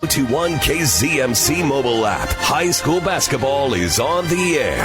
21 KZMC mobile app. High school basketball is on the air.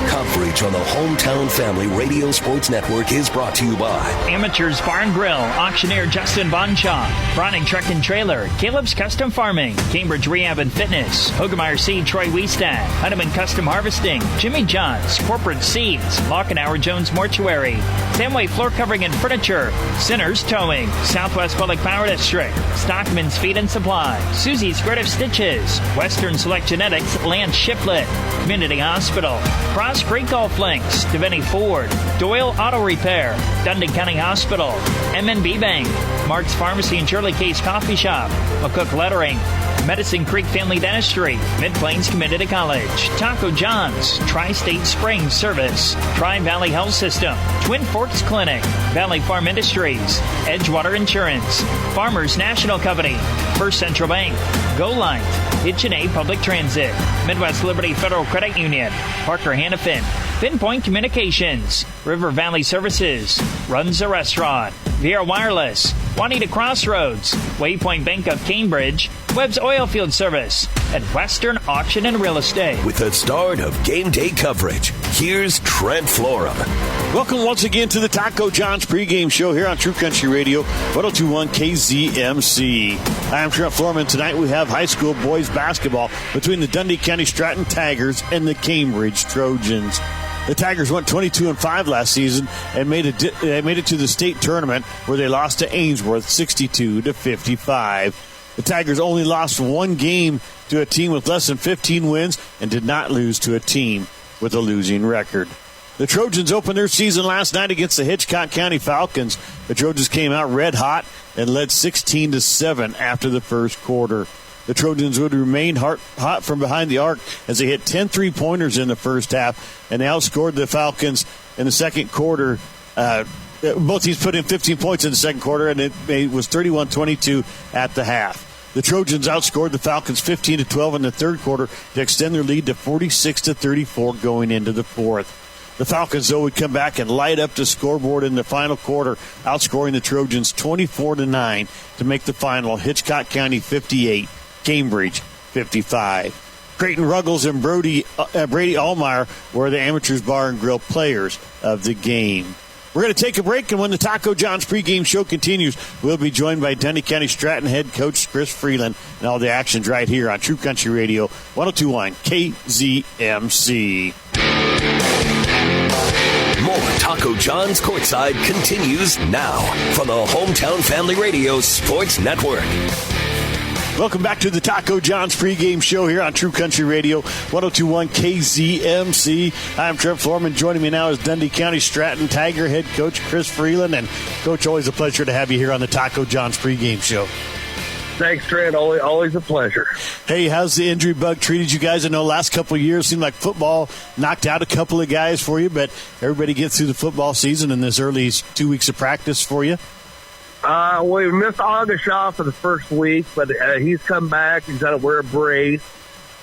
Coverage on the Hometown Family Radio Sports Network is brought to you by Amateurs Bar and Grill, auctioneer Justin Bonshaw, Browning Truck and Trailer, Caleb's Custom Farming, Cambridge Rehab and Fitness, Hogemeyer Seed, Troy Wiestad, Heinemann Custom Harvesting, Jimmy John's, Corporate Seeds, Lockenauer Jones Mortuary, Samway Floor Covering and Furniture, Sinners Towing, Southwest Public Power District, Stockman's Feed and Supply, Susie's Grit of Stitches, Western Select Genetics, Lance Shiflett, Community Hospital, Cross Creek Golf Links, Devaney Ford, Doyle Auto Repair, Dundon County Hospital, MNB Bank, Mark's Pharmacy and Shirley Case Coffee Shop, McCook Lettering, Medicine Creek Family Dentistry, Mid-Plains Community College, Taco John's, Tri-State Springs Service, Tri-Valley Health System, Twin Forks Clinic, Valley Farm Industries, Edgewater Insurance, Farmers National Company, First Central Bank, Go Light, H&A Public Transit, Midwest Liberty Federal Credit Union, Parker Hannafin, Pinpoint Communications, River Valley Services, Runs a Restaurant, Vieira Wireless, Juanita Crossroads, Waypoint Bank of Cambridge, Webb's Oilfield Service, and Western Auction and Real Estate. With the start of game day coverage, here's Trent Florum. Welcome once again to the Taco John's pregame show here on True Country Radio, 102.1 KZMC. I'm Trent Florum, and tonight we have high school boys basketball between the Dundee County Stratton Tigers and the Cambridge Trojans. The Tigers went 22-5 last season and made it to the state tournament where they lost to Ainsworth 62-55. The Tigers only lost one game to a team with less than 15 wins and did not lose to a team with a losing record. The Trojans opened their season last night against the Hitchcock County Falcons. The Trojans came out red hot and led 16-7 after the first quarter. The Trojans would remain hot from behind the arc as they hit 10 three-pointers in the first half, and they outscored the Falcons in the second quarter. Both teams put in 15 points in the second quarter, and it was 31-22 at the half. The Trojans outscored the Falcons 15-12 in the third quarter to extend their lead to 46-34 going into the fourth. The Falcons, though, would come back and light up the scoreboard in the final quarter, outscoring the Trojans 24-9 to make the final Hitchcock County 58, Cambridge 55. Creighton Ruggles and Brady Allmeyer were the Amateurs Bar and Grill players of the game. We're going to take a break, and when the Taco John's pregame show continues, we'll be joined by Dundee County Stratton head coach Chris Freeland, and all the action's right here on True Country Radio, 102.1 KZMC. More Taco John's Courtside continues now from the Hometown Family Radio Sports Network. Welcome back to the Taco John's pregame show here on True Country Radio, 102.1 KZMC. I'm Trent Florum. Joining me now is Dundee County Stratton Tiger head coach Chris Freeland. And, Coach, always a pleasure to have you here on the Taco John's pregame show. Thanks, Trent. Always a pleasure. Hey, how's the injury bug treated you guys? I know last couple of years seemed like football knocked out a couple of guys for you, but everybody gets through the football season in this early 2 weeks of practice for you. We missed August off for the first week, but he's come back. He's got to wear a brace.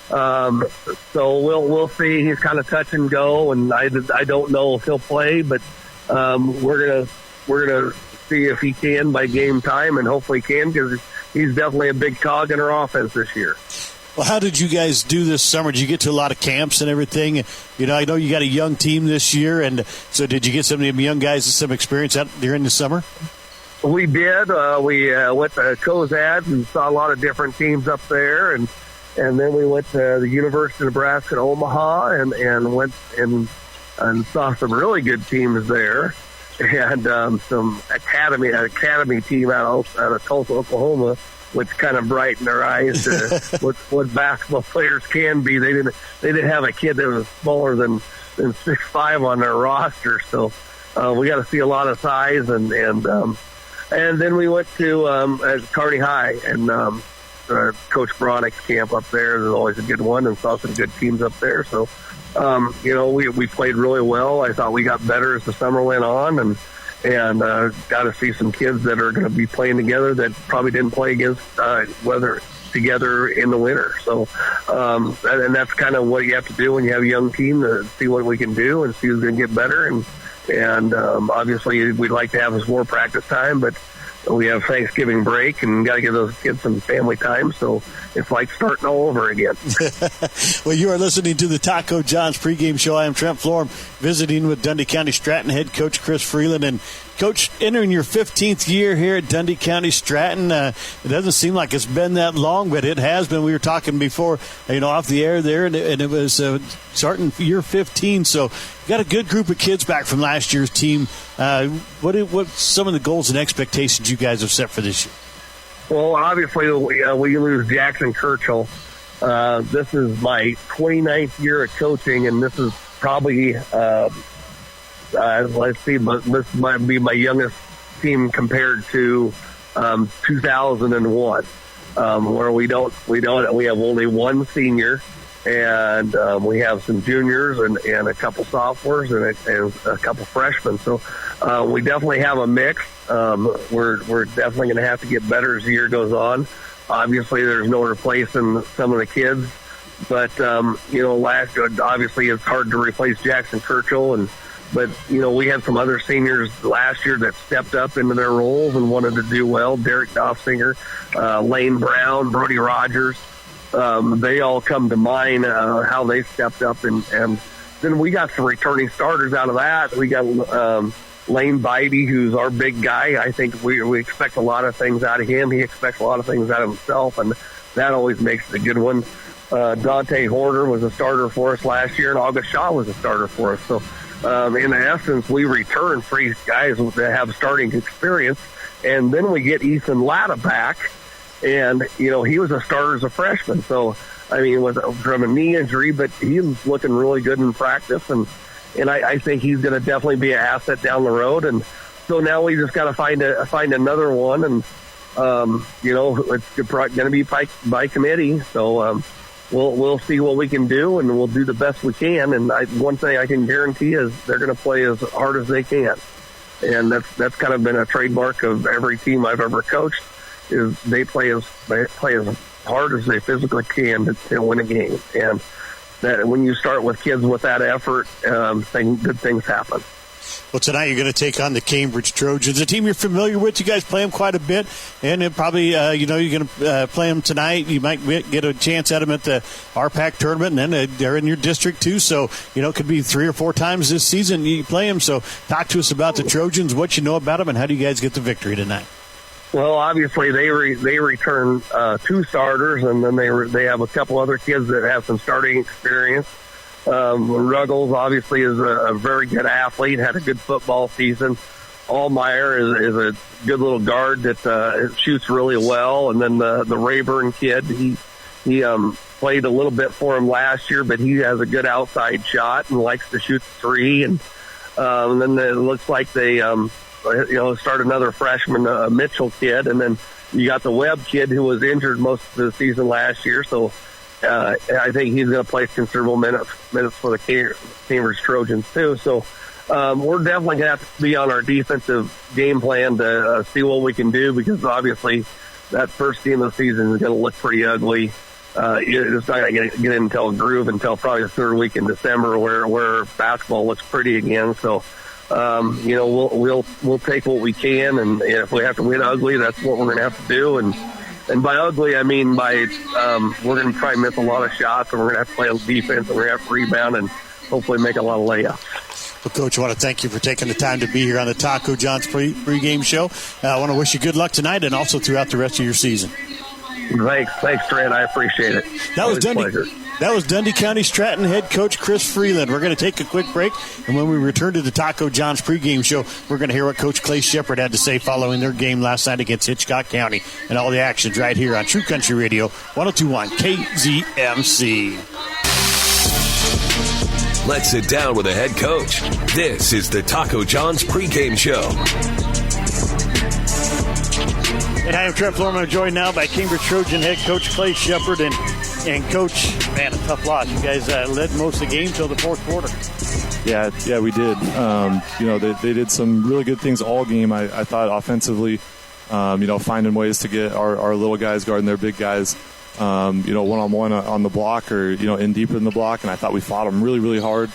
So we'll see. He's kind of touch and go, and I don't know if he'll play, but we're gonna see if he can by game time, and hopefully he can, because he's definitely a big cog in our offense this year. Well, how did you guys do this summer? Did you get to a lot of camps and everything? You know, I know you got a young team this year, and so did you get some of the young guys some experience out during the summer? We did. We went to Cozad and saw a lot of different teams up there, and then we went to the University of Nebraska in Omaha and went and saw some really good teams there, and some academy team out of Tulsa, Oklahoma, which kind of brightened our eyes to what basketball players can be. They didn't have a kid that was smaller than 6'5" on their roster, so we got to see a lot of size and then we went to Kearney High and Coach Bronick's camp up there. There's always a good one, and saw some good teams up there. So, we played really well. I thought we got better as the summer went on, and got to see some kids that are going to be playing together that probably didn't play against together in the winter. So, and that's kind of what you have to do when you have a young team, to see what we can do and see who's going to get better. And obviously we'd like to have us more practice time, but we have Thanksgiving break and got to give those kids some family time. So it's like starting all over again. Well, you are listening to the Taco John's pregame show. I am Trent Florham, visiting with Dundee County Stratton head coach Chris Freeland. And, Coach, entering your 15th year here at Dundee County Stratton, it doesn't seem like it's been that long, but it has been. We were talking before, off the air there, and it was starting year 15. So you got a good group of kids back from last year's team. What some of the goals and expectations you guys have set for this year? Well, obviously, we lose Jackson Churchill. This is my 29th year of coaching, and this is probably, let's see, this might be my youngest team compared to 2001, where we have only one senior, and we have some juniors and a couple sophomores and a couple freshmen. So we definitely have a mix. We're definitely going to have to get better as the year goes on. Obviously, there's no replacing some of the kids, but last year, obviously it's hard to replace Jackson Churchill, but we had some other seniors last year that stepped up into their roles and wanted to do well. Derek Doffsinger, Lane Brown, Brody Rogers. They all come to mind how they stepped up, and then we got some returning starters out of that. We got Lane Bidey, who's our big guy. I think we expect a lot of things out of him. He expects a lot of things out of himself, and that always makes it a good one. Dante Horner was a starter for us last year, and August Shaw was a starter for us. So in essence, we return 3 guys that have starting experience, and then we get Ethan Latta back. And, he was a starter as a freshman. So, was from a knee injury, but he's looking really good in practice. And I think he's going to definitely be an asset down the road. And so now we just got to find another one. And, it's going to be by committee. So we'll see what we can do, and we'll do the best we can. And one thing I can guarantee is they're going to play as hard as they can. And that's kind of been a trademark of every team I've ever coached. Is they play as hard as they physically can to win a game, and that when you start with kids with that effort, good things happen. Well, tonight you're going to take on the Cambridge Trojans, a team you're familiar with. You guys play them quite a bit, and it probably you're going to play them tonight. You might get a chance at them at the RPAC tournament, and then they're in your district too. So it could be 3 or 4 times this season you play them. So talk to us about the Trojans, what you know about them, and how do you guys get the victory tonight? Well, obviously they return 2 starters, and then they have a couple other kids that have some starting experience. KRuggles obviously is a very good athlete, had a good football season. Allmeyer is a good little guard that shoots really well, and then the HRaburn kid, he played a little bit for him last year, but he has a good outside shot and likes to shoot 3. And then it looks like they start another freshman, Mitchell kid, and then you got the Webb kid who was injured most of the season last year. So I think he's going to play considerable minutes for the Cambridge Trojans too. So we're definitely going to have to be on our defensive game plan to see what we can do, because obviously that first game of the season is going to look pretty ugly. It's not going to get into a groove until probably the 3rd week in December, where basketball looks pretty again. So. We'll take what we can, and if we have to win ugly, that's what we're going to have to do. And by ugly, I mean by we're going to try and miss a lot of shots, and we're going to have to play on defense, and we're going to have to rebound and hopefully make a lot of layups. Well, Coach, I want to thank you for taking the time to be here on the Taco John's pregame show. I want to wish you good luck tonight and also throughout the rest of your season. Thanks, Trent. I appreciate it. That was Dundee County Stratton head coach Chris Freeland. We're going to take a quick break, and when we return to the Taco John's pregame show, we're going to hear what Coach Clay Shepard had to say following their game last night against Hitchcock County, and all the actions right here on True Country Radio 102.1 KZMC. Let's sit down with the head coach. This is the Taco John's pregame show. And I am Trent Florham, joined now by Cambridge Trojan head coach Clay Shepard. And Coach, man, a tough loss. You guys led most of the game till the 4th quarter. Yeah, we did. They did some really good things all game. I thought offensively, finding ways to get our little guys guarding their big guys, one-on-one on the block or, in deeper in the block. And I thought we fought them really, really hard,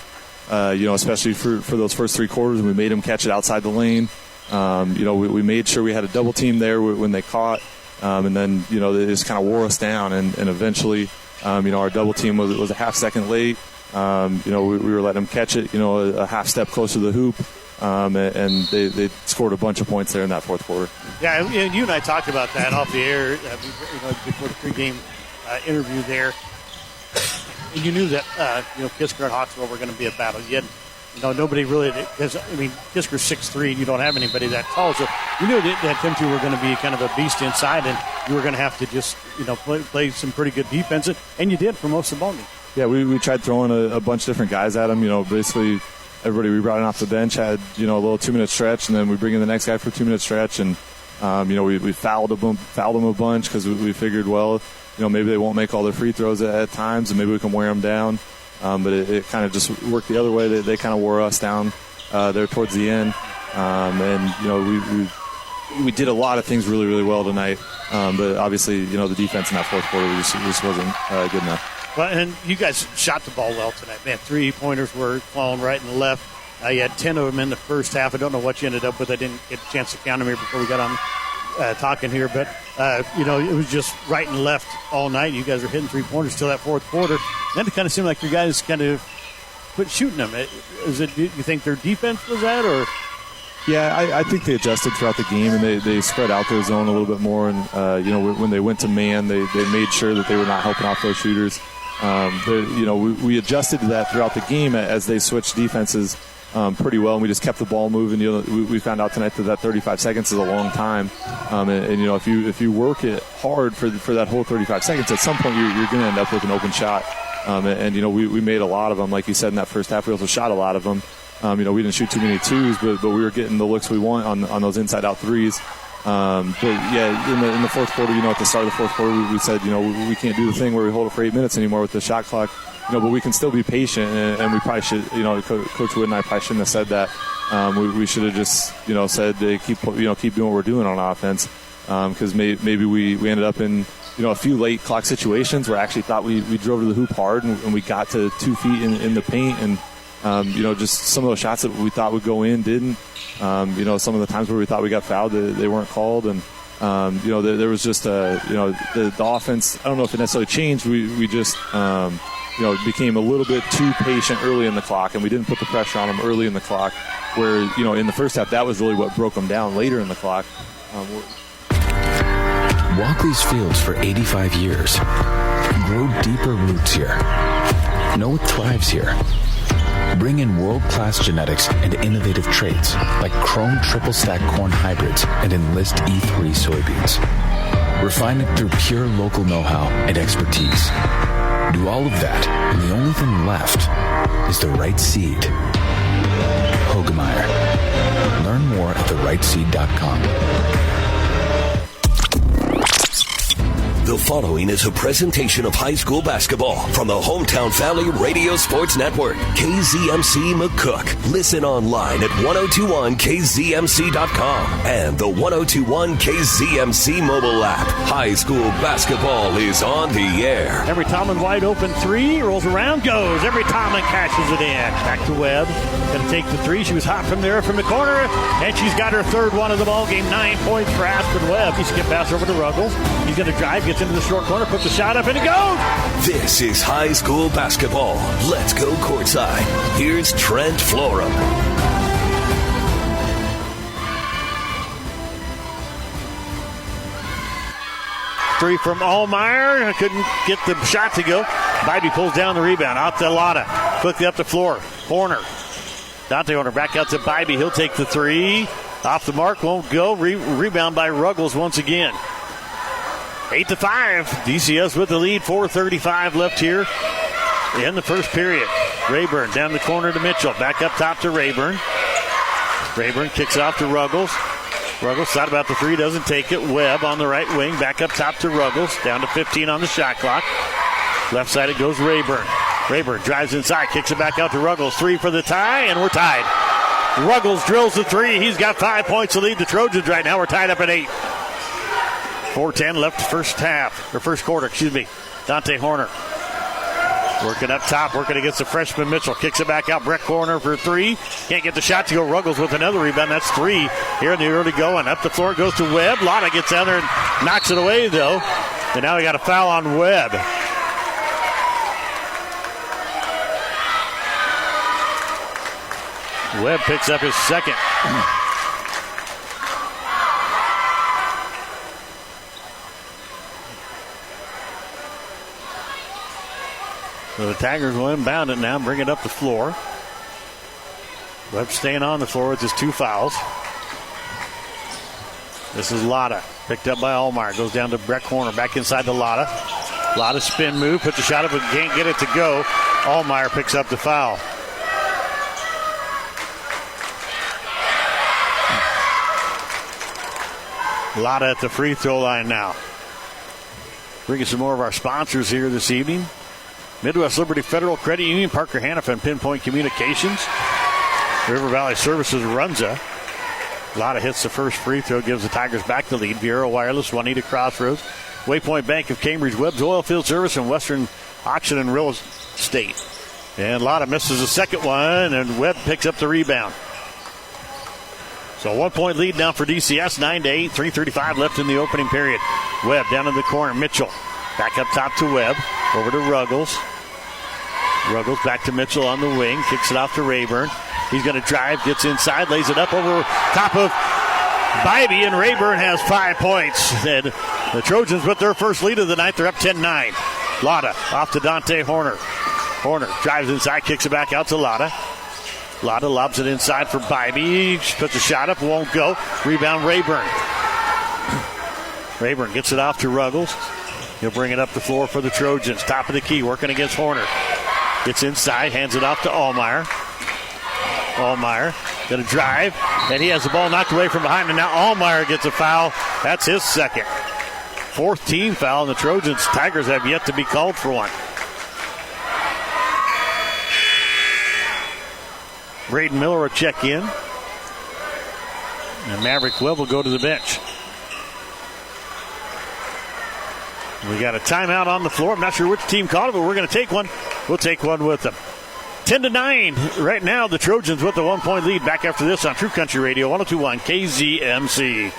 especially for those first 3 quarters. And we made them catch it outside the lane. We made sure we had a double team there when they caught, and then, they just kind of wore us down, and eventually, our double team was a half second late. We were letting them catch it, a half step closer to the hoop, and they scored a bunch of points there in that fourth quarter. Yeah, you and I talked about that off the air before the pregame interview there. And you knew that, Kisker and Hawksville were going to be a battle. Yet, nobody really, because, Kisker's 6'3", and you don't have anybody that tall. So you knew that them two were going to be kind of a beast inside, and you were going to have to just, play some pretty good defense. And you did for most of the ballgame. Yeah, we tried throwing a bunch of different guys at them. Basically everybody we brought in off the bench had, a little 2-minute stretch, and then we bring in the next guy for a 2-minute stretch. And, we fouled them a bunch because we figured, maybe they won't make all their free throws at times, and maybe we can wear them down. But it kind of just worked the other way. They kind of wore us down there towards the end. We did a lot of things really, really well tonight. But obviously, the defense in that fourth quarter just wasn't good enough. Well, and you guys shot the ball well tonight. Man, 3-pointers were falling right and left. You had 10 of them in the first half. I don't know what you ended up with. I didn't get a chance to count them here before we got on talking here. But, it was just right and left all night. You guys were hitting 3-pointers till that fourth quarter. Then it kind of seemed like your guys kind of quit shooting them. Do you think their defense was that, or? Yeah, I think they adjusted throughout the game, and they spread out their zone a little bit more. And, when they went to man, they made sure that they were not helping off those shooters. We adjusted to that throughout the game as they switched defenses pretty well, and we just kept the ball moving. We found out tonight that 35 seconds is a long time, if you work it hard for that whole 35 seconds, at some point you're going to end up with an open shot. We made a lot of them, like you said, in that first half. We also shot a lot of them. We didn't shoot too many twos, but we were getting the looks we want on those inside-out threes. In the fourth quarter, at the start of the fourth quarter, we said, we can't do the thing where we hold it for 8 minutes anymore with the shot clock, but we can still be patient, and we probably should, Coach Wood and I probably shouldn't have said that. We should have just, said to keep doing what we're doing on offense, because maybe we ended up in, a few late clock situations where I actually thought we drove to the hoop hard, and we got to 2 feet in the paint, and just some of those shots that we thought would go in didn't. Some of the times where we thought we got fouled, they weren't called, and there was just the offense. I don't know if it necessarily changed. We just became a little bit too patient early in the clock, and we didn't put the pressure on them early in the clock. Where in the first half, that was really what broke them down later in the clock. Walk these fields for 85 years. Grow deeper roots here. Know what thrives here. Bring in world-class genetics and innovative traits like Chrome Triple Stack corn hybrids and Enlist E3 soybeans. Refine it through pure local know-how and expertise. Do all of that, and the only thing left is the right seed. Hogemeyer. Learn more at therightseed.com. The following is a presentation of high school basketball from the Hometown Valley Radio Sports Network, KZMC McCook. Listen online at 1021kzmc.com and the 1021 KZMC mobile app. High school basketball is on the air. Every Tomlin wide open three, rolls around, goes. Every Tomlin catches it in. Back to Webb. Going to take the three. She was hot from there from the corner, and she's got her third one of the ball game. 9 points for Aspen Webb. He skip pass over to Ruggles. He's going to drive, gets into the short corner, puts the shot up, and it goes! This is high school basketball. Let's go courtside. Here's Trent Florum. Three from Allmeyer. Couldn't get the shot to go. Bybee pulls down the rebound. Out to Lotta. Quickly up the floor. Corner. Dante Horner back out to Bybee. He'll take the three. Off the mark. Won't go. Rebound by Ruggles once again. 8-5. DCS with the lead. 4:35 left here in the first period. Rayburn down the corner to Mitchell. Back up top to Rayburn. Rayburn kicks off to Ruggles. Ruggles thought about the three. Doesn't take it. Webb on the right wing. Back up top to Ruggles. Down to 15 on the shot clock. Left side it goes Rayburn. Rayburn drives inside. Kicks it back out to Ruggles. Three for the tie, and we're tied. Ruggles drills the three. He's got 5 points to lead the Trojans right now. We're tied up at 8. 4:10 left first quarter, Dante Horner. Working up top, working against the freshman Mitchell. Kicks it back out. Brett corner for three. Can't get the shot to go. Ruggles with another rebound. That's three here in the early going. Up the floor goes to Webb. Lotta gets down there and knocks it away, though. And now we got a foul on Webb. Webb picks up his second. So the Tigers will inbound it now, bring it up the floor. Webb staying on the floor with his 2 fouls. This is Lotta, picked up by Allmeyer. Goes down to Brett corner, back inside to Lotta. Lotta spin move, puts the shot up, but can't get it to go. Allmeyer picks up the foul. Lotta at the free throw line now. Bringing some more of our sponsors here this evening. Midwest Liberty Federal Credit Union, Parker Hannafin, Pinpoint Communications, River Valley Services, Runza. Lotta hits the first free throw, gives the Tigers back the lead. Viera Wireless, Juanita Crossroads, Waypoint Bank of Cambridge, Webb's Oilfield Service, and Western Auction and Real Estate. And Lotta misses the second one, and Webb picks up the rebound. So 1 point lead now for DCS, 9-8, 3:35 left in the opening period. Webb down in the corner, Mitchell back up top to Webb, over to Ruggles. Ruggles back to Mitchell on the wing, kicks it off to Rayburn. He's going to drive, gets inside, lays it up over top of Bybee, and Rayburn has 5 points. And the Trojans with their first lead of the night, they're up 10-9. Lotta off to Dante Horner. Horner drives inside, kicks it back out to Lotta. Lotta lobs it inside for Bybee. Puts a shot up, won't go. Rebound Rayburn. Rayburn gets it off to Ruggles. He'll bring it up the floor for the Trojans. Top of the key, working against Horner. Gets inside, hands it off to Allmeyer. Allmeyer going to drive, and he has the ball knocked away from behind, and now Allmeyer gets a foul. That's his second. 4th team foul, and the Trojans. Tigers have yet to be called for one. Braden Miller will check in, and Maverick Webb will go to the bench. We got a timeout on the floor. I'm not sure which team called it, but we're going to take one. We'll take one with them. 10-9 right now. The Trojans with the 1 point lead. Back after this on True Country Radio 102.1 KZMC.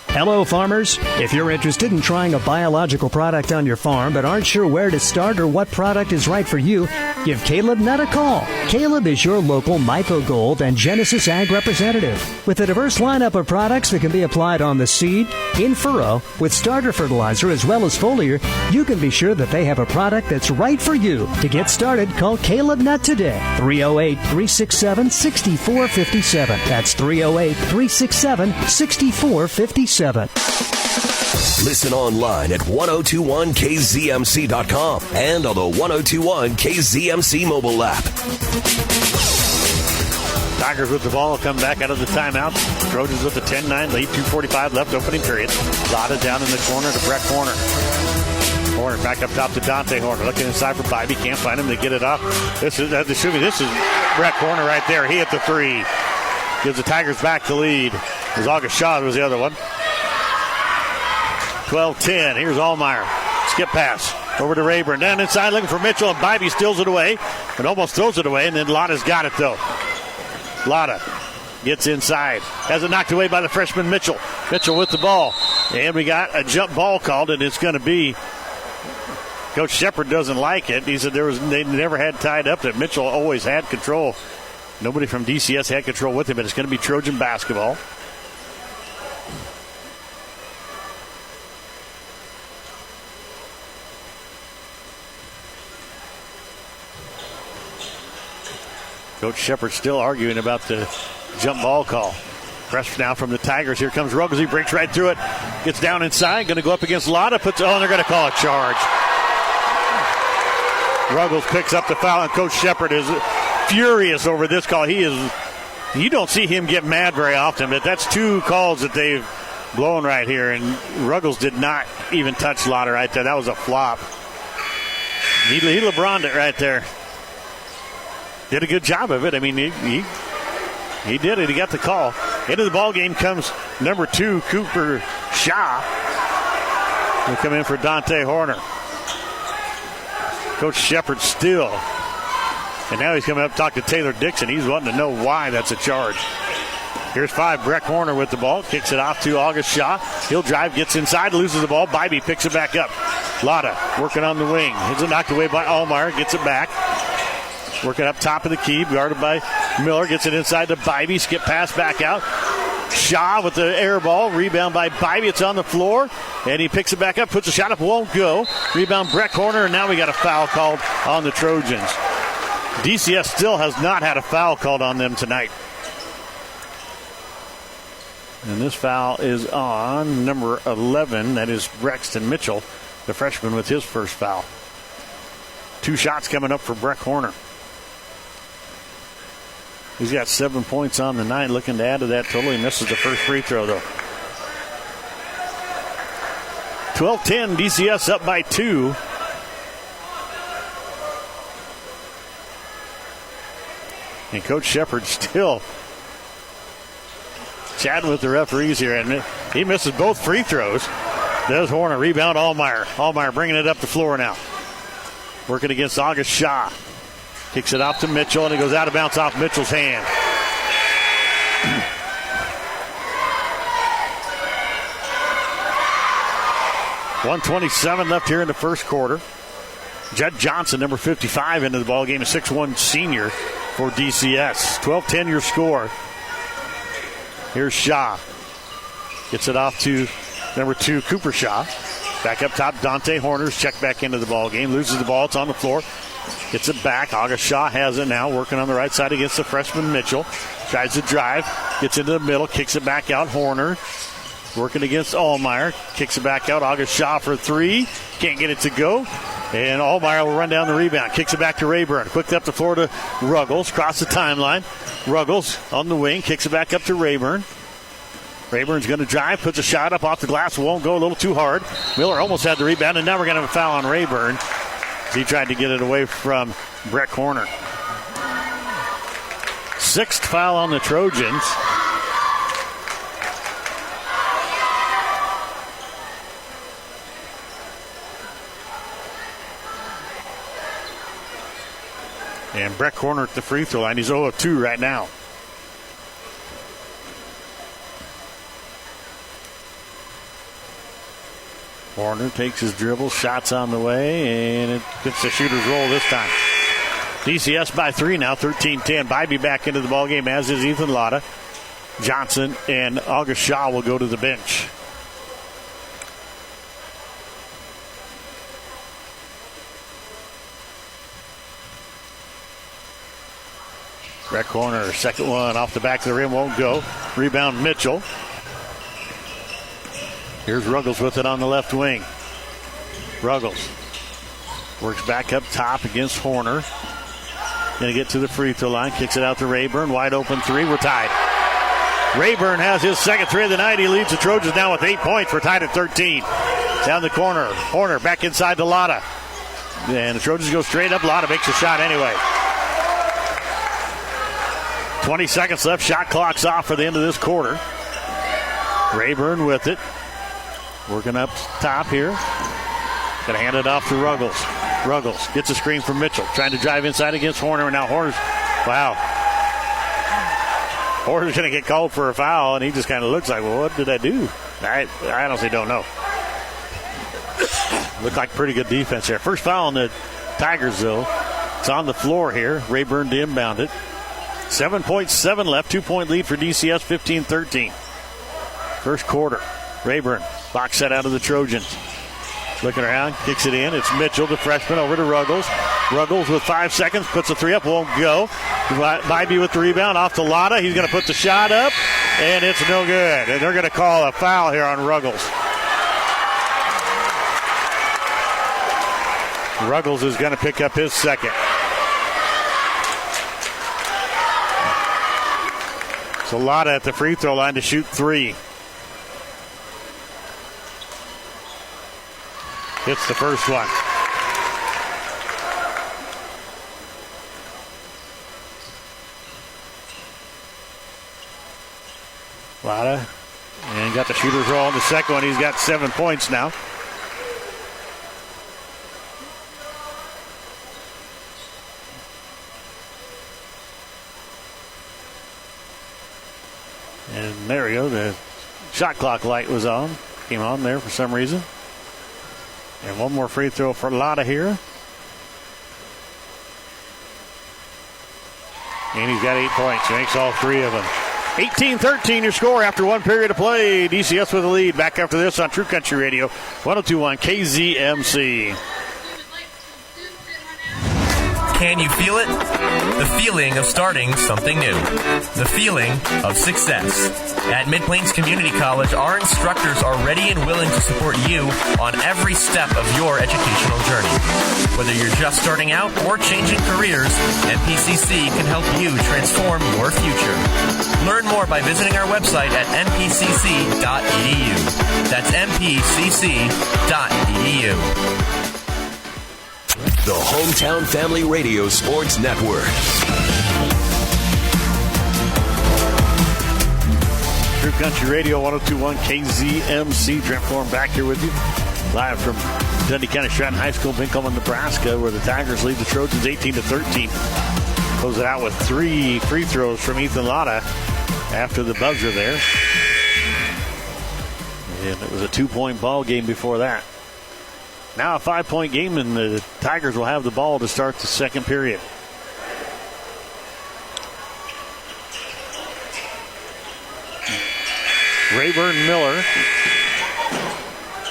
Hello, farmers. If you're interested in trying a biological product on your farm but aren't sure where to start or what product is right for you, give Caleb Nutt a call. Caleb is your local Myco Gold and Genesis Ag representative. With a diverse lineup of products that can be applied on the seed, in furrow, with starter fertilizer as well as foliar, you can be sure that they have a product that's right for you. To get started, call Caleb Nutt today. 308-367-6457. That's 308-367-6457. Listen online at 1021kzmc.com and on the 1021 KZMC mobile app. Tigers with the ball come back out of the timeout. Trojans with the 10-9 lead, 2:45 left opening period. Lotta down in the corner to Brett Horner. Horner back up top to Dante Horner. Looking inside for Bybee. Can't find him. They get it off. This is Brett Horner right there. He hit the three. Gives the Tigers back the lead. It was August Shaw was the other one. 12-10. Here's Allmeyer. Skip pass. Over to Rayburn. Down inside looking for Mitchell, and Bybee steals it away. And almost throws it away, and then Lotta's got it, though. Lotta gets inside. Has it knocked away by the freshman Mitchell. Mitchell with the ball. And we got a jump ball called, and it's going to be... Coach Shepard doesn't like it. He said they never had tied up, that Mitchell always had control. Nobody from DCS had control with him, but it's going to be Trojan basketball. Coach Shepard still arguing about the jump ball call. Press now from the Tigers. Here comes Ruggles. He breaks right through it. Gets down inside. Going to go up against Lotta. And they're going to call a charge. Ruggles picks up the foul, and Coach Shepard is furious over this call. You don't see him get mad very often, but that's 2 calls that they've blown right here. And Ruggles did not even touch Lotta right there. That was a flop. He LeBron'd it right there. Did a good job of it. I mean, he did it. He got the call. Into the ball game comes number 2, Cooper Shaw. Will come in for Dante Horner. Coach Shepard still. And now he's coming up to talk to Taylor Dixon. He's wanting to know why that's a charge. Here's 5. Breck Horner with the ball. Kicks it off to August Shaw. He'll drive, gets inside, loses the ball. Bybee picks it back up. Lotta working on the wing. It's knocked away by Allmeyer. Gets it back. Working up top of the key. Guarded by Miller. Gets it inside to Bybee. Skip pass back out. Shaw with the air ball. Rebound by Bybee. It's on the floor. And he picks it back up. Puts a shot up. Won't go. Rebound Breck Horner. And now we got a foul called on the Trojans. DCS still has not had a foul called on them tonight. And this foul is on number 11. That is Braxton Mitchell, the freshman, with his first foul. 2 shots coming up for Breck Horner. He's got 7 points on the night. Looking to add to that total. He misses the first free throw, though. 12-10, DCS up by 2. And Coach Shepard still chatting with the referees here. And he misses both free throws. Does Horner. Rebound Allmeyer. Allmeyer bringing it up the floor now. Working against August Shaw. Kicks it off to Mitchell, and it goes out of bounds off Mitchell's hand. .127 left here in the first quarter. Judd Johnson, number 55, into the ball game, a 6'1 senior for DCS. 12-10 your score. Here's Shaw. Gets it off to number 2, Cooper Shaw. Back up top, Dante Horner's checked back into the ball game. Loses the ball. It's on the floor. Gets it back. August Shaw has it now. Working on the right side against the freshman Mitchell. Tries to drive. Gets into the middle. Kicks it back out. Horner. Working against Allmeyer. Kicks it back out. August Shaw for 3. Can't get it to go. And Allmeyer will run down the rebound. Kicks it back to Rayburn. Quickly up the floor to Ruggles. Cross the timeline. Ruggles on the wing. Kicks it back up to Rayburn. Rayburn's going to drive. Puts a shot up off the glass. Won't go. A little too hard. Miller almost had the rebound. And now we're going to have a foul on Rayburn. He tried to get it away from Breck Horner. 6th foul on the Trojans. And Breck Horner at the free throw line. He's 0 of 2 right now. Horner takes his dribble, shots on the way, and it gets the shooter's roll this time. DCS by 3 now, 13-10. Bybee back into the ballgame, as is Ethan Lotta. Johnson and August Shaw will go to the bench. Breck Horner, second one off the back of the rim, won't go. Rebound Mitchell. Here's Ruggles with it on the left wing. Ruggles works back up top against Horner. Going to get to the free throw line. Kicks it out to Rayburn. Wide open 3. We're tied. Rayburn has his second 3 of the night. He leads the Trojans now with 8 points. We're tied at 13. Down the corner. Horner back inside to Lotta. And the Trojans go straight up. Lotta makes a shot anyway. 20 seconds left. Shot clock's off for the end of this quarter. Rayburn with it. Working up top here. Going to hand it off to Ruggles. Ruggles gets a screen from Mitchell. Trying to drive inside against Horner. And now Horner's, wow. Horner's going to get called for a foul. And he just kind of looks like, well, what did I do? I honestly don't know. Looked like pretty good defense there. First foul on the Tigers, though. It's on the floor here. Rayburn to inbound it. 7.7 left. 2-point lead for DCS, 15-13. First quarter. Rayburn. Box set out of the Trojans. Looking around, kicks it in. It's Mitchell, the freshman, over to Ruggles. Ruggles with 5 seconds, puts a 3 up, won't go. Bybee with the rebound, off to Lotta. He's going to put the shot up, and it's no good. And they're going to call a foul here on Ruggles. Ruggles is going to pick up his second. So Lotta at the free throw line to shoot 3. Hits the first one. Lotta. And got the shooter's roll on the second one. He's got 7 points now. And there we go. The shot clock light was on. Came on there for some reason. And one more free throw for Lotta here. And he's got 8 points. He makes all 3 of them. 18-13 your score after 1 period of play. DCS with the lead. Back after this on True Country Radio. 102.1 KZMC. Can you feel it? The feeling of starting something new. The feeling of success. At Mid-Plains Community College, our instructors are ready and willing to support you on every step of your educational journey. Whether you're just starting out or changing careers, MPCC can help you transform your future. Learn more by visiting our website at mpcc.edu. That's mpcc.edu. The Hometown Family Radio Sports Network. True Country Radio 102.1 KZMC. Trent Form back here with you. Live from Dundee County Stratton High School, Binkelman, Nebraska, where the Tigers lead the Trojans 18-13. Close it out with 3 free throws from Ethan Lotta after the buzzer there. And it was a 2-point ball game before that. Now a 5-point game, and the Tigers will have the ball to start the second period. HRaburn, Miller,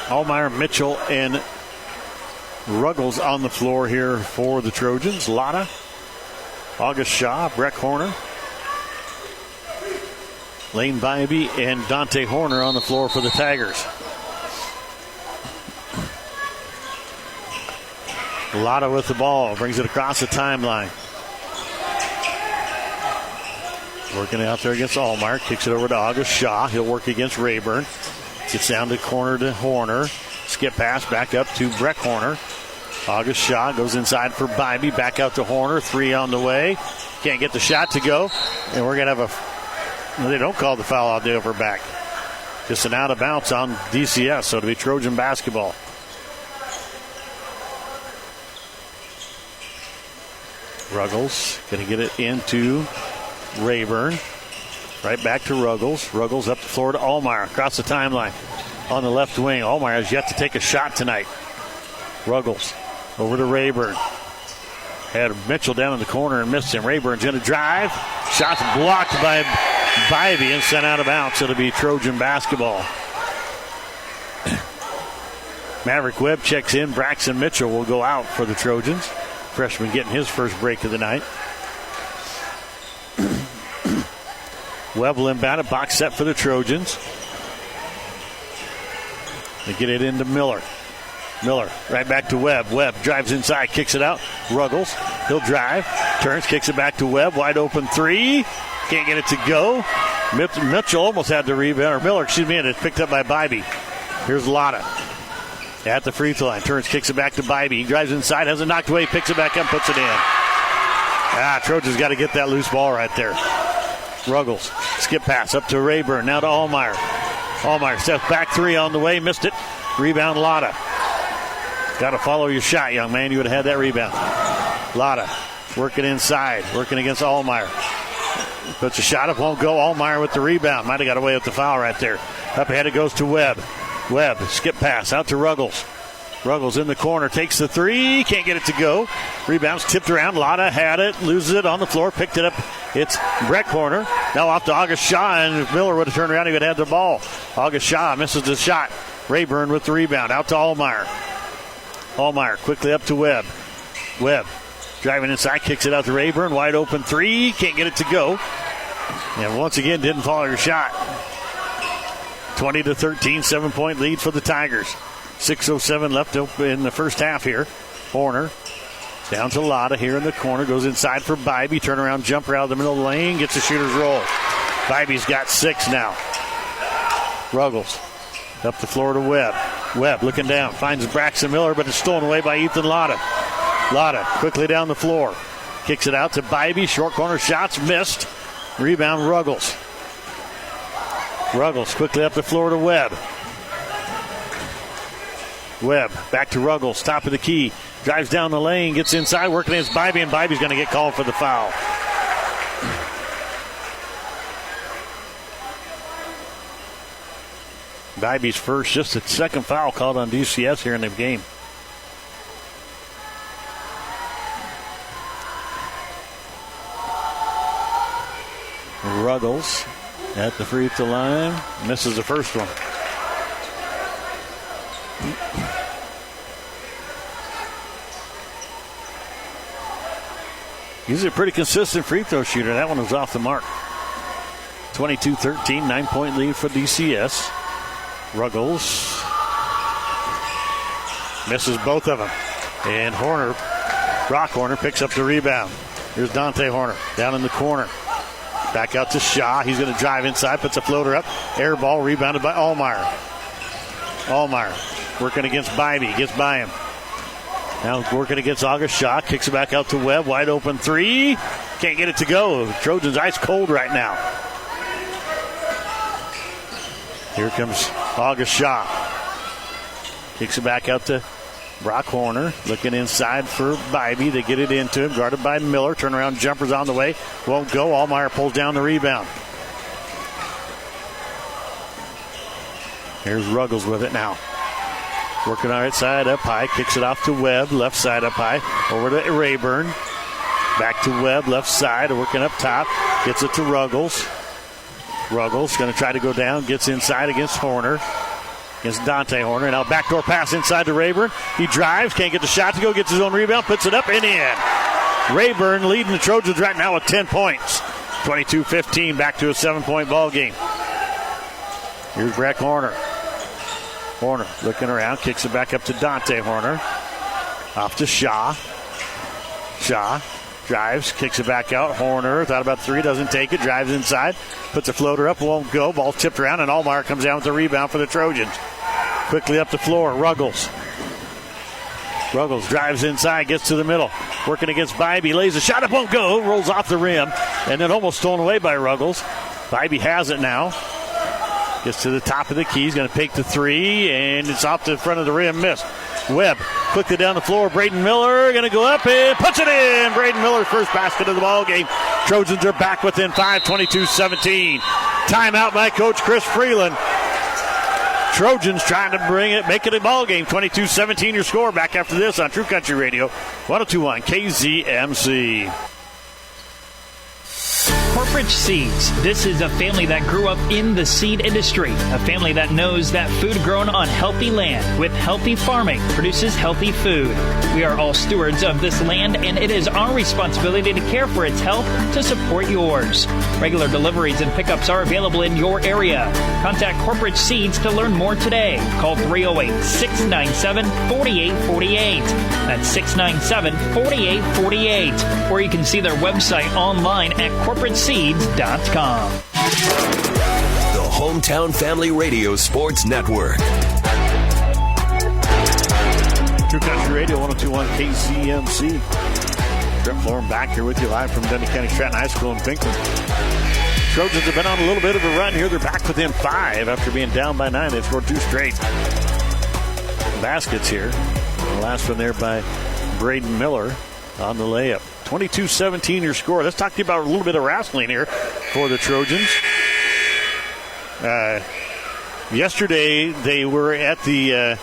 Allmeyer, Mitchell, and Ruggles on the floor here for the Trojans. Lotta, August Shaw, Breck Horner, Lane Bybee, and Dante Horner on the floor for the Tigers. Lotta with the ball, brings it across the timeline. Working out there against Allmeyer, kicks it over to August Shaw. He'll work against HRaburn. Gets down to corner to Horner. Skip pass back up to Breck Horner. August Shaw goes inside for Bybee. Back out to Horner. 3 on the way. Can't get the shot to go. And we're going to have they don't call the foul out there for back. Just an out of bounds on DCS. So it'll be Trojan basketball. Ruggles going to get it into HRaburn. Right back to Ruggles. Ruggles up the floor to Allmeyer. Across the timeline on the left wing. Allmeyer has yet to take a shot tonight. Ruggles over to HRaburn. Had Mitchell down in the corner and missed him. HRaburn's going to drive. Shot's blocked by Bybee and sent out of bounds. It'll be Trojan basketball. Maverick Webb checks in. Braxton Mitchell will go out for the Trojans. Freshman getting his first break of the night. Webb will inbound it. Box set for the Trojans. They get it into Miller. Miller right back to Webb. Webb drives inside, kicks it out. Ruggles. He'll drive. Turns, kicks it back to Webb. Wide open 3. Can't get it to go. Mitchell almost had the rebound. Or Miller, and it's picked up by Bybee. Here's Lotta at the free throw line. Turns, kicks it back to Bybee. He drives inside, has it knocked away, picks it back up, puts it in. Trojans got to get that loose ball right there. Ruggles, skip pass up to HRaburn, now to Allmeyer. Allmeyer steps back 3 on the way, missed it. Rebound Lotta. Got to follow your shot, young man. You would have had that rebound. Lotta working inside, working against Allmeyer. Puts a shot up, won't go. Allmeyer with the rebound. Might have got away with the foul right there. Up ahead it goes to Webb. Webb, skip pass out to Ruggles. Ruggles in the corner, takes the 3, can't get it to go. Rebounds tipped around. Lotta had it, loses it on the floor, picked it up. It's Breck Horner. Now off to August Shaw, and if Miller would have turned around, he would have had the ball. August Shaw misses the shot. HRaburn with the rebound, out to Allmeyer. Allmeyer quickly up to Webb. Webb driving inside, kicks it out to HRaburn. Wide open 3, can't get it to go. And once again, didn't follow your shot. 20-13, 7-point lead for the Tigers. 6:07 left in the first half here. Horner down to Lotta here in the corner. Goes inside for Bybee. Turnaround jumper out of the middle of the lane. Gets a shooter's roll. Bybee's got 6 now. Ruggles up the floor to Webb. Webb looking down. Finds Braxton Miller, but it's stolen away by Ethan Lotta. Lotta quickly down the floor. Kicks it out to Bybee. Short corner shots missed. Rebound Ruggles. Ruggles quickly up the floor to Webb. Webb back to Ruggles, top of the key. Drives down the lane, gets inside, working against Bybee, and Bybee's going to get called for the foul. Bybee's first, just a second foul called on DCS here in the game. Ruggles at the free throw line. Misses the first one. He's a pretty consistent free throw shooter. That one was off the mark. 22-13, 9-point lead for DCS. Ruggles misses both of them. And Brock Horner picks up the rebound. Here's Dante Horner down in the corner. Back out to Shaw. He's going to drive inside, puts a floater up. Air ball rebounded by Allmeyer. Allmeyer working against Bybee. Gets by him. Now working against August Shaw. Kicks it back out to Webb. Wide open three. Can't get it to go. Trojans ice cold right now. Here comes August Shaw. Kicks it back out to Brock Horner. Looking inside for Bybee. They get it into him. Guarded by Miller. Turnaround jumper's on the way. Won't go. Allmeyer pulls down the rebound. Here's Ruggles with it now. Working on right side up high. Kicks it off to Webb. Left side up high. Over to HRaburn. Back to Webb. Left side. Working up top. Gets it to Ruggles. Ruggles going to try to go down. Gets inside against Horner. Against Dante Horner. Now backdoor pass inside to Rayburn. He drives. Can't get the shot to go. Gets his own rebound. Puts it up and in. Rayburn leading the Trojans right now with 10 points. 22-15. Back to a 7-point ball game. Here's Breck Horner. Horner looking around. Kicks it back up to Dante Horner. Off to Shaw. Shaw drives. Kicks it back out. Horner thought about three. Doesn't take it. Drives inside. Puts a floater up. Won't go. Ball tipped around. And Allmeyer comes down with the rebound for the Trojans. Quickly up the floor. Ruggles drives inside. Gets to the middle. Working against Bybee. Lays a shot up. Won't go. Rolls off the rim. And then almost stolen away by Ruggles. Bybee has it now. Gets to the top of the key. He's going to take the three, and it's off the front of the rim. Missed. Webb quickly down the floor. Braden Miller going to go up and puts it in. Braden Miller's first basket of the ball game. Trojans are back within 5, 22-17. Timeout by Coach Chris Freeland. Trojans trying to make it a ball game. 22-17 your score. Back after this on True Country Radio, 102.1 KZMC. Corporate Seeds. This is a family that grew up in the seed industry. A family that knows that food grown on healthy land with healthy farming produces healthy food. We are all stewards of this land, and it is our responsibility to care for its health to support yours. Regular deliveries and pickups are available in your area. Contact Corporate Seeds to learn more today. Call 308-697-4848. That's 697-4848. Or you can see their website online at corporateseeds.com. The Hometown Family Radio Sports Network. True Country Radio, 102.1 KZMC. Trent Florin back here with you live from Dundee County Stratton High School in Pinckney. Trojans have been on a little bit of a run here. They're back within 5 after being down by 9. They've scored 2 straight baskets here. The last one there by Braden Miller on the layup. 22-17 your score. Let's talk to you about a little bit of wrestling here for the Trojans. Yesterday they were at the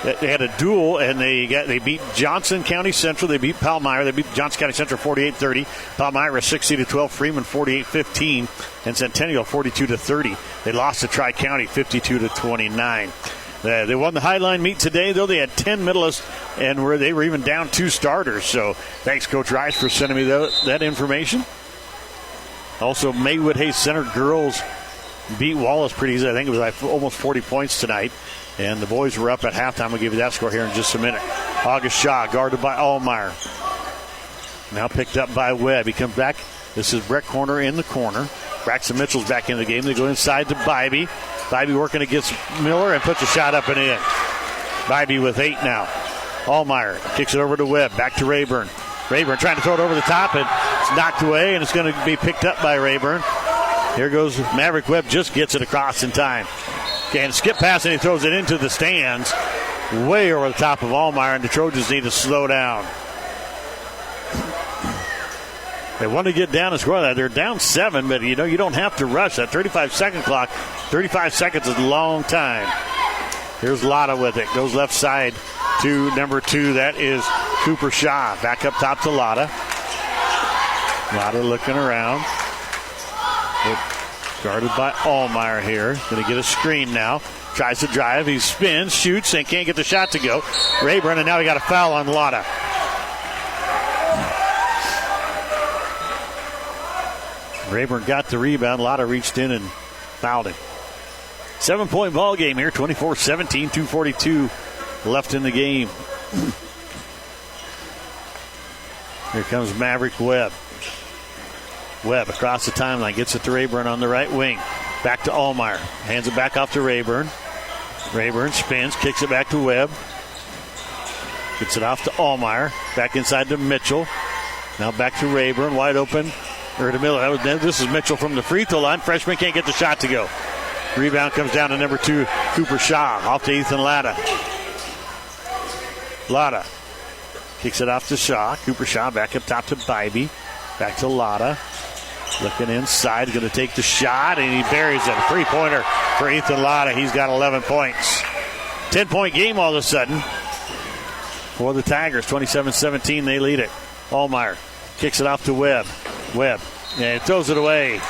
they had a duel, and they beat Johnson County Central. They beat Palmyra. They beat Johnson County Central 48-30. Palmyra 60-12. Freeman 48-15, and Centennial 42-30. They lost to Tri-County 52-29. They won the Highline meet today, though. They had 10 medalists, and they were even down 2 starters. So thanks, Coach Rice, for sending me that information. Also, Maywood Hayes Center girls beat Wallace pretty easily. I think it was like almost 40 points tonight. And the boys were up at halftime. We'll give you that score here in just a minute. August Shaw, guarded by Allmeyer. Now picked up by Webb. He comes back. This is Breck Horner in the corner. Braxton Mitchell's back in the game. They go inside to Bybee. Bybee working against Miller and puts a shot up and in. Bybee with 8 now. Allmeyer kicks it over to Webb. Back to Rayburn. Rayburn trying to throw it over the top, and it's knocked away, and it's going to be picked up by Rayburn. Here goes Maverick Webb. Just gets it across in time. And skip pass, and he throws it into the stands. Way over the top of Allmeyer, and the Trojans need to slow down. They want to get down and score that. They're down 7, but you don't have to rush that 35-second clock. 35 seconds is a long time. Here's Lotta with it. Goes left side to number 2. That is Cooper Shaw. Back up top to Lotta. Lotta looking around. Guarded by Allmeyer here. Going to get a screen now. Tries to drive. He spins, shoots, and can't get the shot to go. RHaburn, and now he got a foul on Lotta. RHaburn got the rebound. Lotta reached in and fouled him. 7-point ball game here. 24-17, 2:42 left in the game. Here comes Maverick Webb. Webb across the timeline. Gets it to RHaburn on the right wing. Back to Allmeyer. Hands it back off to RHaburn. RHaburn spins. Kicks it back to Webb. Gets it off to Allmeyer. Back inside to Mitchell. Now back to RHaburn. Wide open. Or to Miller. This is Mitchell from the free throw line. Freshman can't get the shot to go. Rebound comes down to number 2, Cooper Shaw. Off to Ethan Latta. Latta kicks it off to Shaw. Cooper Shaw back up top to Bybee. Back to Latta. Looking inside. Going to take the shot, and he buries it. 3-pointer for Ethan Latta. He's got 11 points. 10-point game all of a sudden for the Tigers. 27-17, they lead it. Allmeyer kicks it off to Webb. Webb, and throws it away.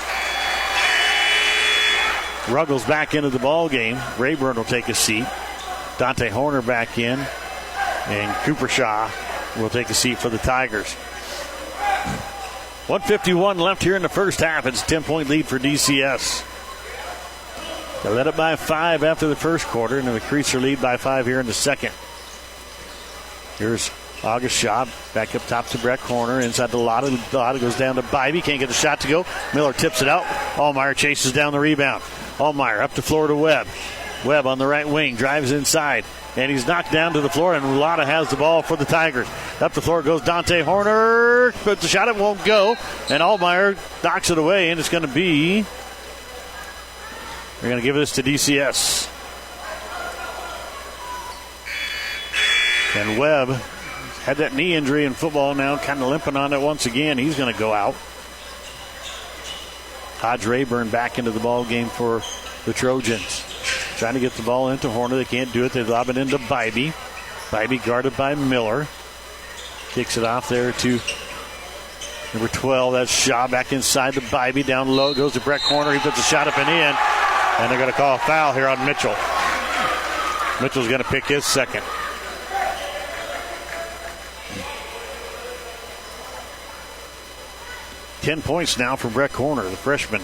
Ruggles back into the ball game. RHaburn will take a seat. Dante Horner back in. And Cooper Shaw will take a seat for the Tigers. 1:51 left here in the first half. It's a 10-point lead for DCS. They led it by 5 after the first quarter, and the Creaser lead by 5 here in the second. Here's August Shaw back up top to Brett Horner. Inside to Lotta. Lotta goes down to Bybee. Can't get the shot to go. Miller tips it out. Allmeyer chases down the rebound. Allmeyer up the floor to Webb. Webb on the right wing. Drives inside. And he's knocked down to the floor, and Lotta has the ball for the Tigers. Up the floor goes Dante Horner. But the shot, it won't go. And Allmeyer knocks it away, and it's going to be... They're going to give this to DCS. And Webb had that knee injury in football now, kind of limping on it once again. He's going to go out. HRaburn back into the ball game for the Trojans. Trying to get the ball into Horner. They can't do it. They lob it into Bybee. Bybee guarded by Miller. Kicks it off there to number 12. That's Shaw back inside to Bybee. Down low goes to Brett Horner. He puts a shot up and in. And they're going to call a foul here on Mitchell. Mitchell's going to pick his second. Ten points now for Brett Horner, the freshman.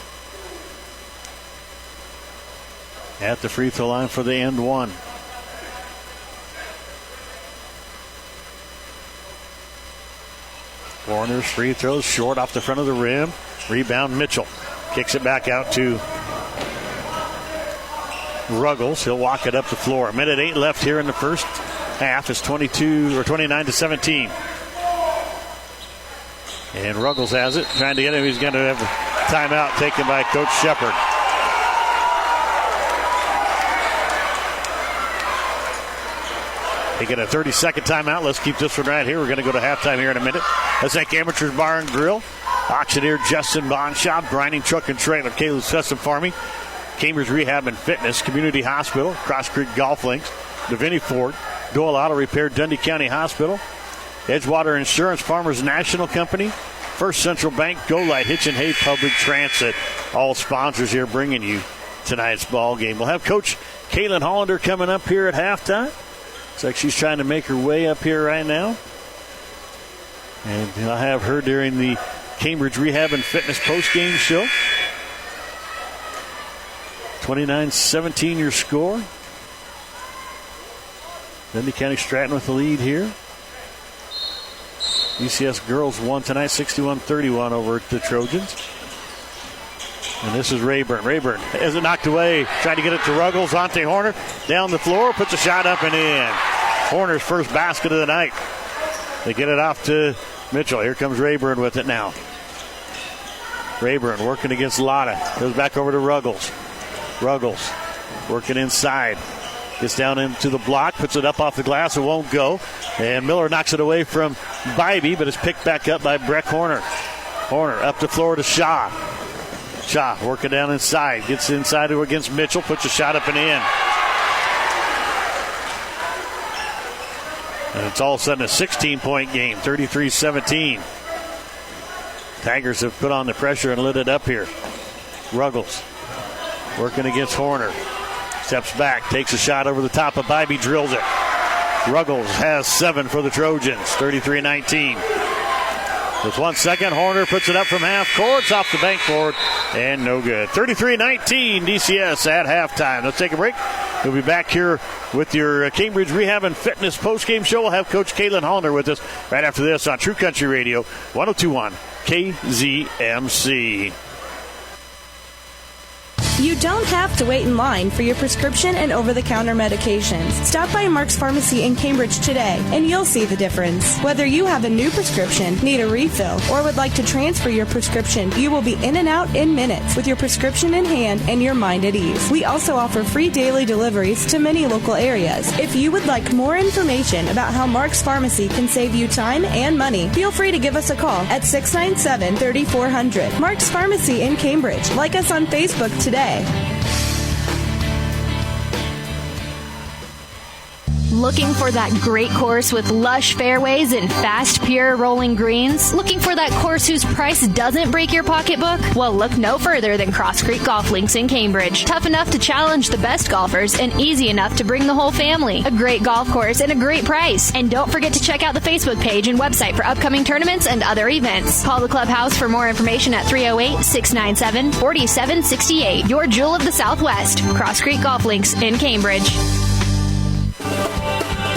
At the free throw line for the end one. Horner's free throws short off the front of the rim. Rebound Mitchell. Kicks it back out to Ruggles. He'll walk it up the floor. 1:08 left here in the first half. It's 29-17. And Ruggles has it. Trying to get him. He's going to have a timeout taken by Coach Shepard. They get a 30-second timeout. Let's keep this one right here. We're going to go to halftime here in a minute. Let's thank Amateurs Bar and Grill, Auctioneer Justin Bond Shop, Brining Truck and Trailer, Caleb's Custom Farming, Cambridge Rehab and Fitness, Community Hospital, Cross Creek Golf Links, Deviney Ford, Doyle Auto Repair, Dundee County Hospital, Edgewater Insurance, Farmers National Company, First Central Bank, Go Light, Hitch and Hay Public Transit. All sponsors here bringing you tonight's ball game. We'll have Coach Caitlin Hollander coming up here at halftime. Looks like she's trying to make her way up here right now. And I'll have her during the Cambridge Rehab and Fitness postgame show. 29-17 your score. Dundee County Stratton with the lead here. DCS girls won tonight 61-31 over the Trojans. And this is RHaburn. RHaburn has it knocked away. Trying to get it to Ruggles. Dante Horner down the floor. Puts a shot up and in. Horner's first basket of the night. They get it off to Mitchell. Here comes RHaburn with it now. RHaburn working against Lotta. Goes back over to Ruggles. Ruggles working inside. Gets down into the block. Puts it up off the glass. It won't go. And Miller knocks it away from Bybee, but it's picked back up by Brett Horner. Horner up the floor to Shaw. Shaw working down inside. Gets inside against Mitchell. Puts a shot up and in. And it's all of a sudden a 16-point game, 33-17. Tigers have put on the pressure and lit it up here. Ruggles working against Horner. Steps back, takes a shot over the top of Bybee, drills it. Ruggles has 7 for the Trojans, 33-19. With 1 second, Horner puts it up from half court. It's off the bankboard and no good. 33-19 DCS at halftime. Let's take a break. We'll be back here with your Cambridge Rehab and Fitness postgame show. We'll have Coach Caitlin Hollander with us right after this on True Country Radio, 102.1 KZMC. You don't have to wait in line for your prescription and over-the-counter medications. Stop by Mark's Pharmacy in Cambridge today, and you'll see the difference. Whether you have a new prescription, need a refill, or would like to transfer your prescription, you will be in and out in minutes with your prescription in hand and your mind at ease. We also offer free daily deliveries to many local areas. If you would like more information about how Mark's Pharmacy can save you time and money, feel free to give us a call at 697-3400. Mark's Pharmacy in Cambridge. Like us on Facebook today. Looking for that great course with lush fairways and fast, pure rolling greens? Looking for that course whose price doesn't break your pocketbook? Well, look no further than Cross Creek Golf Links in Cambridge. Tough enough to challenge the best golfers and easy enough to bring the whole family. A great golf course and a great price. And don't forget to check out the Facebook page and website for upcoming tournaments and other events. Call the clubhouse for more information at 308-697-4768. Your jewel of the Southwest. Cross Creek Golf Links in Cambridge.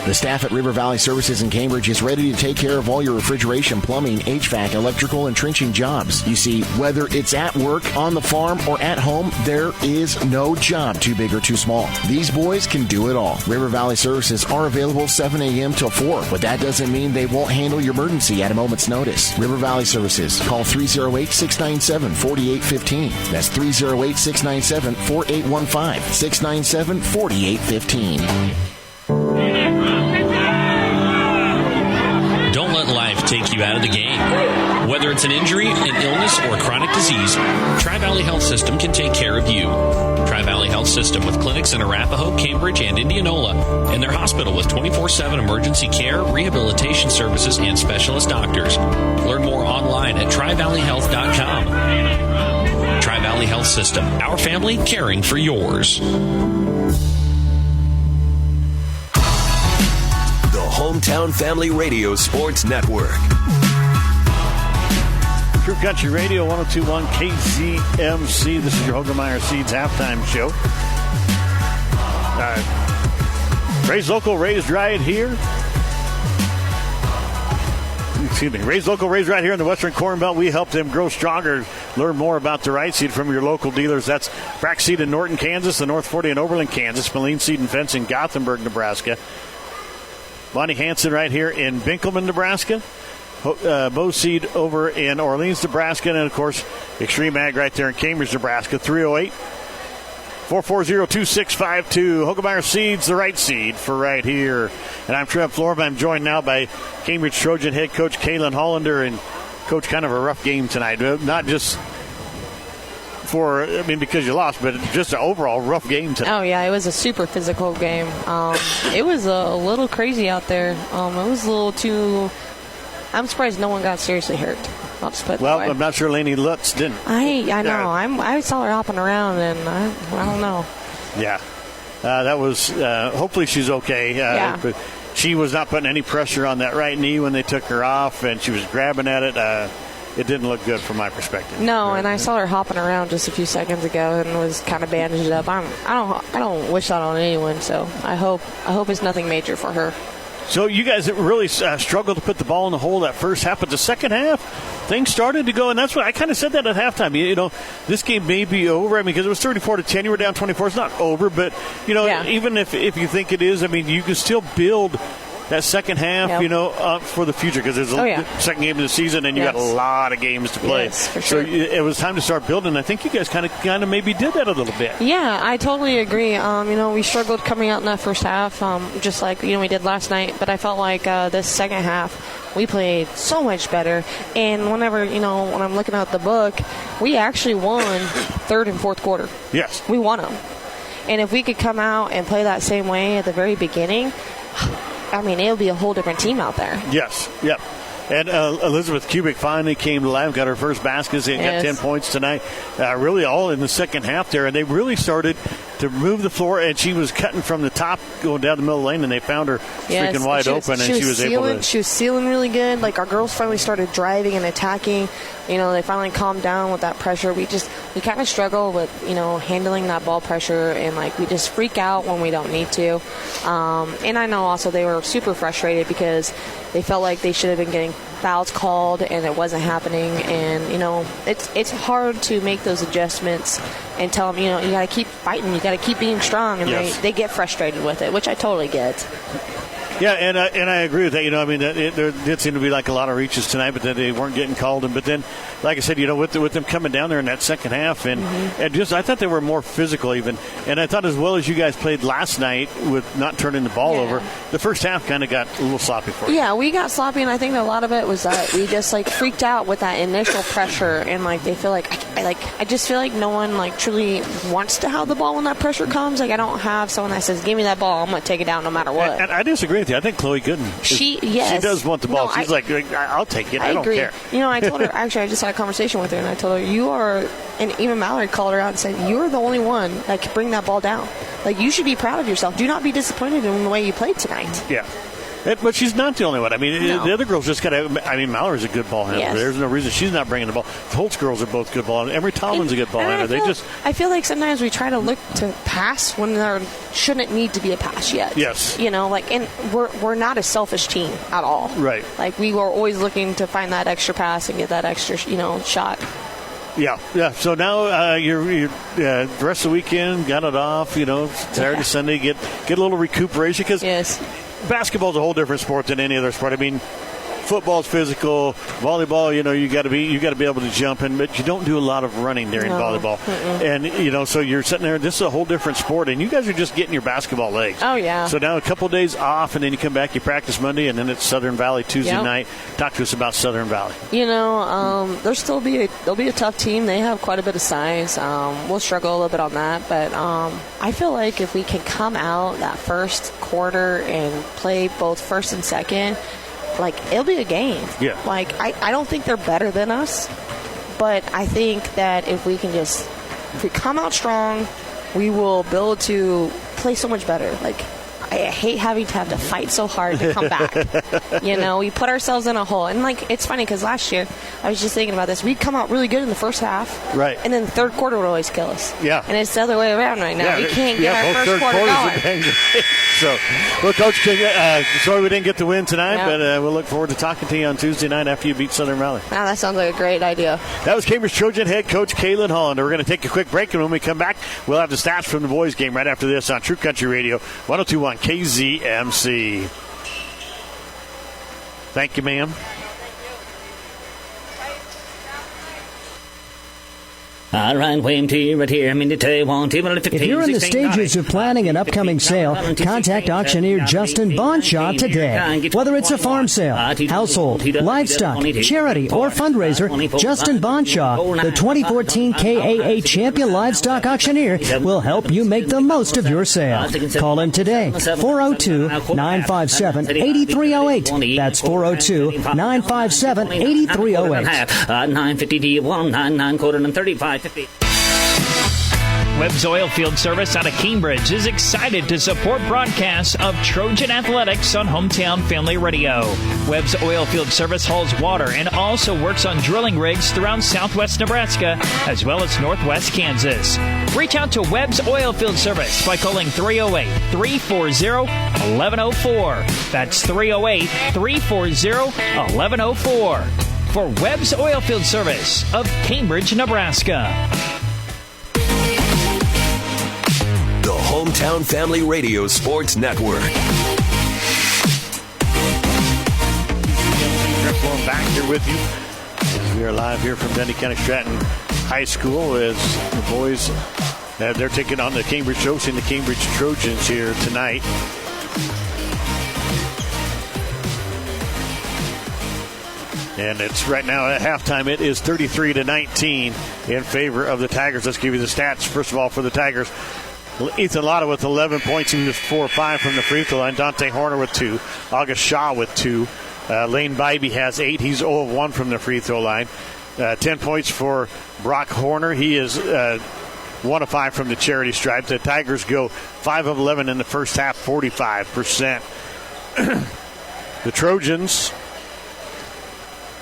The staff at River Valley Services in Cambridge is ready to take care of all your refrigeration, plumbing, HVAC, electrical, and trenching jobs. You see, whether it's at work, on the farm, or at home, there is no job too big or too small. These boys can do it all. River Valley Services are available 7 a.m. till 4, but that doesn't mean they won't handle your emergency at a moment's notice. River Valley Services. Call 308-697-4815. That's 308-697-4815. 697-4815. Don't let life take you out of the game. Whether it's an injury, an illness, or a chronic disease, Tri-Valley Health System can take care of you. Tri-Valley Health System with clinics in Arapahoe, Cambridge, and Indianola, and their hospital with 24/7 emergency care, rehabilitation services, and specialist doctors. Learn more online at trivalleyhealth.com. Tri-Valley Health System, our family caring for yours. Hometown Family Radio Sports Network. True Country Radio, 102.1 KZMC. This is your Hogemeyer Seeds halftime show. Raised local, raised right here. Excuse me. Raised local, raised right here in the Western Corn Belt. We help them grow stronger. Learn more about the right seed from your local dealers. That's Brack Seed in Norton, Kansas, the North 40 in Oberlin, Kansas, Moline Seed and Fence in Gothenburg, Nebraska. Bonnie Hansen right here in Binkelman, Nebraska. Bow Seed over in Orleans, Nebraska. And, of course, Extreme Ag right there in Cambridge, Nebraska. 308-440-2652. Hogemeyer Seeds, the right seed for right here. And I'm Trev Florb. I'm joined now by Cambridge Trojan head coach Caitlin Hollander. And, Coach, kind of a rough game tonight. Not just because you lost, but just an overall rough game tonight. Oh, yeah, it was a super physical game. It was a little crazy out there. It was a little too... I'm surprised no one got seriously hurt. I'll just put it that way. I'm not sure Lainey Lutz didn't. I know. I saw her hopping around, and I don't know. Yeah. That was... hopefully she's okay. Yeah. But she was not putting any pressure on that right knee when they took her off, and she was grabbing at it. It didn't look good from my perspective. No, and I saw her hopping around just a few seconds ago and was kind of bandaged up. I don't wish that on anyone, so I hope it's nothing major for her. So you guys really struggled to put the ball in the hole that first half, but the second half, things started to go, and that's what I kind of said that at halftime. You know, this game may be over. I mean, because it was 34-10, you were down 24. It's not over, but even if you think it is, I mean, you can still build that second half, for the future, because there's a second game of the season and you got a lot of games to play. Yes, for sure. So it was time to start building. I think you guys kind of maybe did that a little bit. Yeah, I totally agree. We struggled coming out in that first half, just like we did last night. But I felt like this second half, we played so much better. And whenever, when I'm looking at the book, we actually won third and fourth quarter. Yes. We won them. And if we could come out and play that same way at the very beginning, it'll be a whole different team out there. Yes. Yep. And Elizabeth Kubik finally came to life, got her first basket, and got 10 points tonight. Really all in the second half there. And they really started to move the floor, and she was cutting from the top, going down the middle lane, and they found her freaking wide open, and she was able to. She was sealing really good. Like, our girls finally started driving and attacking. They finally calmed down with that pressure. We kind of struggle with, handling that ball pressure, and, we just freak out when we don't need to. And I know also they were super frustrated because they felt like they should have been getting fouls called, and it wasn't happening. And, it's hard to make those adjustments and tell them, you got to keep fighting. You got to keep being strong. And they get frustrated with it, which I totally get. Yeah, and I agree with that. There did seem to be a lot of reaches tonight, but then they weren't getting called. But then, like I said, with them coming down there in that second half, and I thought they were more physical even. And I thought as well as you guys played last night with not turning the ball over, the first half kind of got a little sloppy for you. Yeah, we got sloppy, and I think that a lot of it was that we just freaked out with that initial pressure, and they feel I just feel like no one truly wants to have the ball when that pressure comes. I don't have someone that says, "Give me that ball, I'm going to take it down no matter what." And I disagree with you. I think Chloe Gooden. She does want the ball. She's I'll take it. I don't agree. care. I told her, actually, I just had a conversation with her, and I told her, you are, and even Mallory called her out and said, you're the only one that can bring that ball down. You should be proud of yourself. Do not be disappointed in the way you played tonight. Yeah. But she's not the only one. The other girls just got to. Mallory's a good ball handler. Yes. There's no reason she's not bringing the ball. The Holtz girls are both good ball handlers. Emery Tomlin's a good ball handler. I feel like sometimes we try to look to pass when there shouldn't need to be a pass yet. Yes. And we're not a selfish team at all. Right. We were always looking to find that extra pass and get that extra, shot. Yeah. So now you're the rest of the weekend got it off. Saturday, Sunday, get a little recuperation because basketball's a whole different sport than any other sport. Football's physical. Volleyball, you got to be able to jump in, but you don't do a lot of running during volleyball. And so you're sitting there. This is a whole different sport, and you guys are just getting your basketball legs. Oh yeah. So now a couple of days off, and then you come back. You practice Monday, and then it's Southern Valley Tuesday night. Talk to us about Southern Valley. They'll be a tough team. They have quite a bit of size. We'll struggle a little bit on that, but I feel like if we can come out that first quarter and play both first and second, it'll be a game. Yeah. I don't think they're better than us, but I think that if we come out strong, we will be able to play so much better. I hate having to have to fight so hard to come back. We put ourselves in a hole. And, it's funny because last year, I was just thinking about this. We'd come out really good in the first half. Right. And then the third quarter would always kill us. Yeah. And it's the other way around right now. We can't get our first quarter going. So, Coach, sorry we didn't get the win tonight, but we'll look forward to talking to you on Tuesday night after you beat Southern Valley. Wow, that sounds like a great idea. That was Cambridge Trojan head coach Kaylin Hollander. We're going to take a quick break, and when we come back, we'll have the stats from the boys' game right after this on True Country Radio, 102.1 KZMC. Thank you, ma'am. If you're in the stages of planning an upcoming sale, contact auctioneer Justin Bonshaw today. Whether it's a farm sale, household, livestock, charity, or fundraiser, Justin Bonshaw, the 2014 KAA Champion Livestock Auctioneer, will help you make the most of your sale. Call him today, 402-957-8308. That's 402-957-8308. 950D199 code and 35. Webb's Oilfield Service out of Cambridge is excited to support broadcasts of Trojan Athletics on Hometown Family Radio. Webb's Oilfield Service hauls water and also works on drilling rigs throughout southwest Nebraska as well as northwest Kansas. Reach out to Webb's Oilfield Service by calling 308-340-1104. That's 308-340-1104. For Webb's Oilfield Service of Cambridge, Nebraska. The Hometown Family Radio Sports Network. back here with you as we are live here from Dundee County Stratton High School as the boys, they're taking on the Cambridge Trojans here tonight. And it's right now at halftime. It is 33-19 in favor of the Tigers. Let's give you the stats. First of all, for the Tigers, Ethan Lotta with 11 points. He was 4-5 from the free throw line. Dante Horner with 2. August Shaw with 2. Lane Bybee has 8. He's 0-1 from the free throw line. 10 points for Brock Horner. He is 1-5 from the charity stripe. The Tigers go 5 of 11 in the first half, 45%. The Trojans,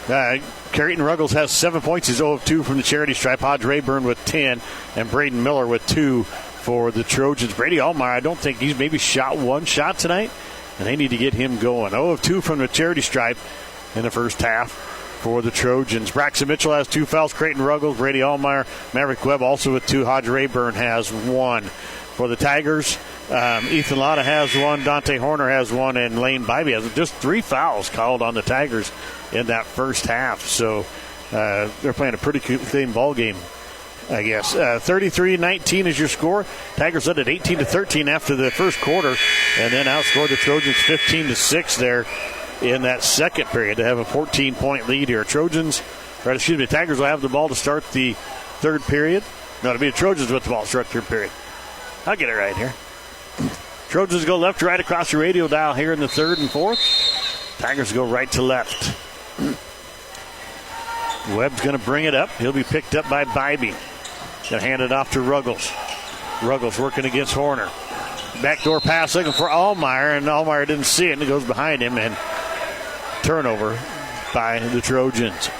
KRuggles has 7 points. He's 0-2 from the charity stripe. HRaburn with 10 and Braden Miller with 2 for the Trojans. Brady Allmeyer, I don't think he's maybe shot one shot tonight, and they need to get him going. 0-2 from the charity stripe in the first half for the Trojans. Braxton Mitchell has 2 fouls. KRuggles, Brady Allmeyer, Maverick Webb also with 2. HRaburn has 1. For the Tigers, Ethan Lotta has 1, Dante Horner has 1, and Lane Bybee has just 3 fouls called on the Tigers in that first half. So they're playing a pretty clean ball game, I guess. 33-19 is your score. Tigers led at 18-13 after the first quarter, and then outscored the Trojans 15-6 there in that second period to have a 14-point lead here. Tigers will have the ball to start the third period. No, it'll be the Trojans with the ball to start the third period. I'll get it right here. Trojans go left to right across the radio dial here in the third and fourth. Tigers go right to left. Webb's going to bring it up. He'll be picked up by Bybee. Going to hand it off to Ruggles. Ruggles working against Horner. Backdoor pass looking for Allmeyer, and Allmeyer didn't see it, and it goes behind him, and turnover by the Trojans.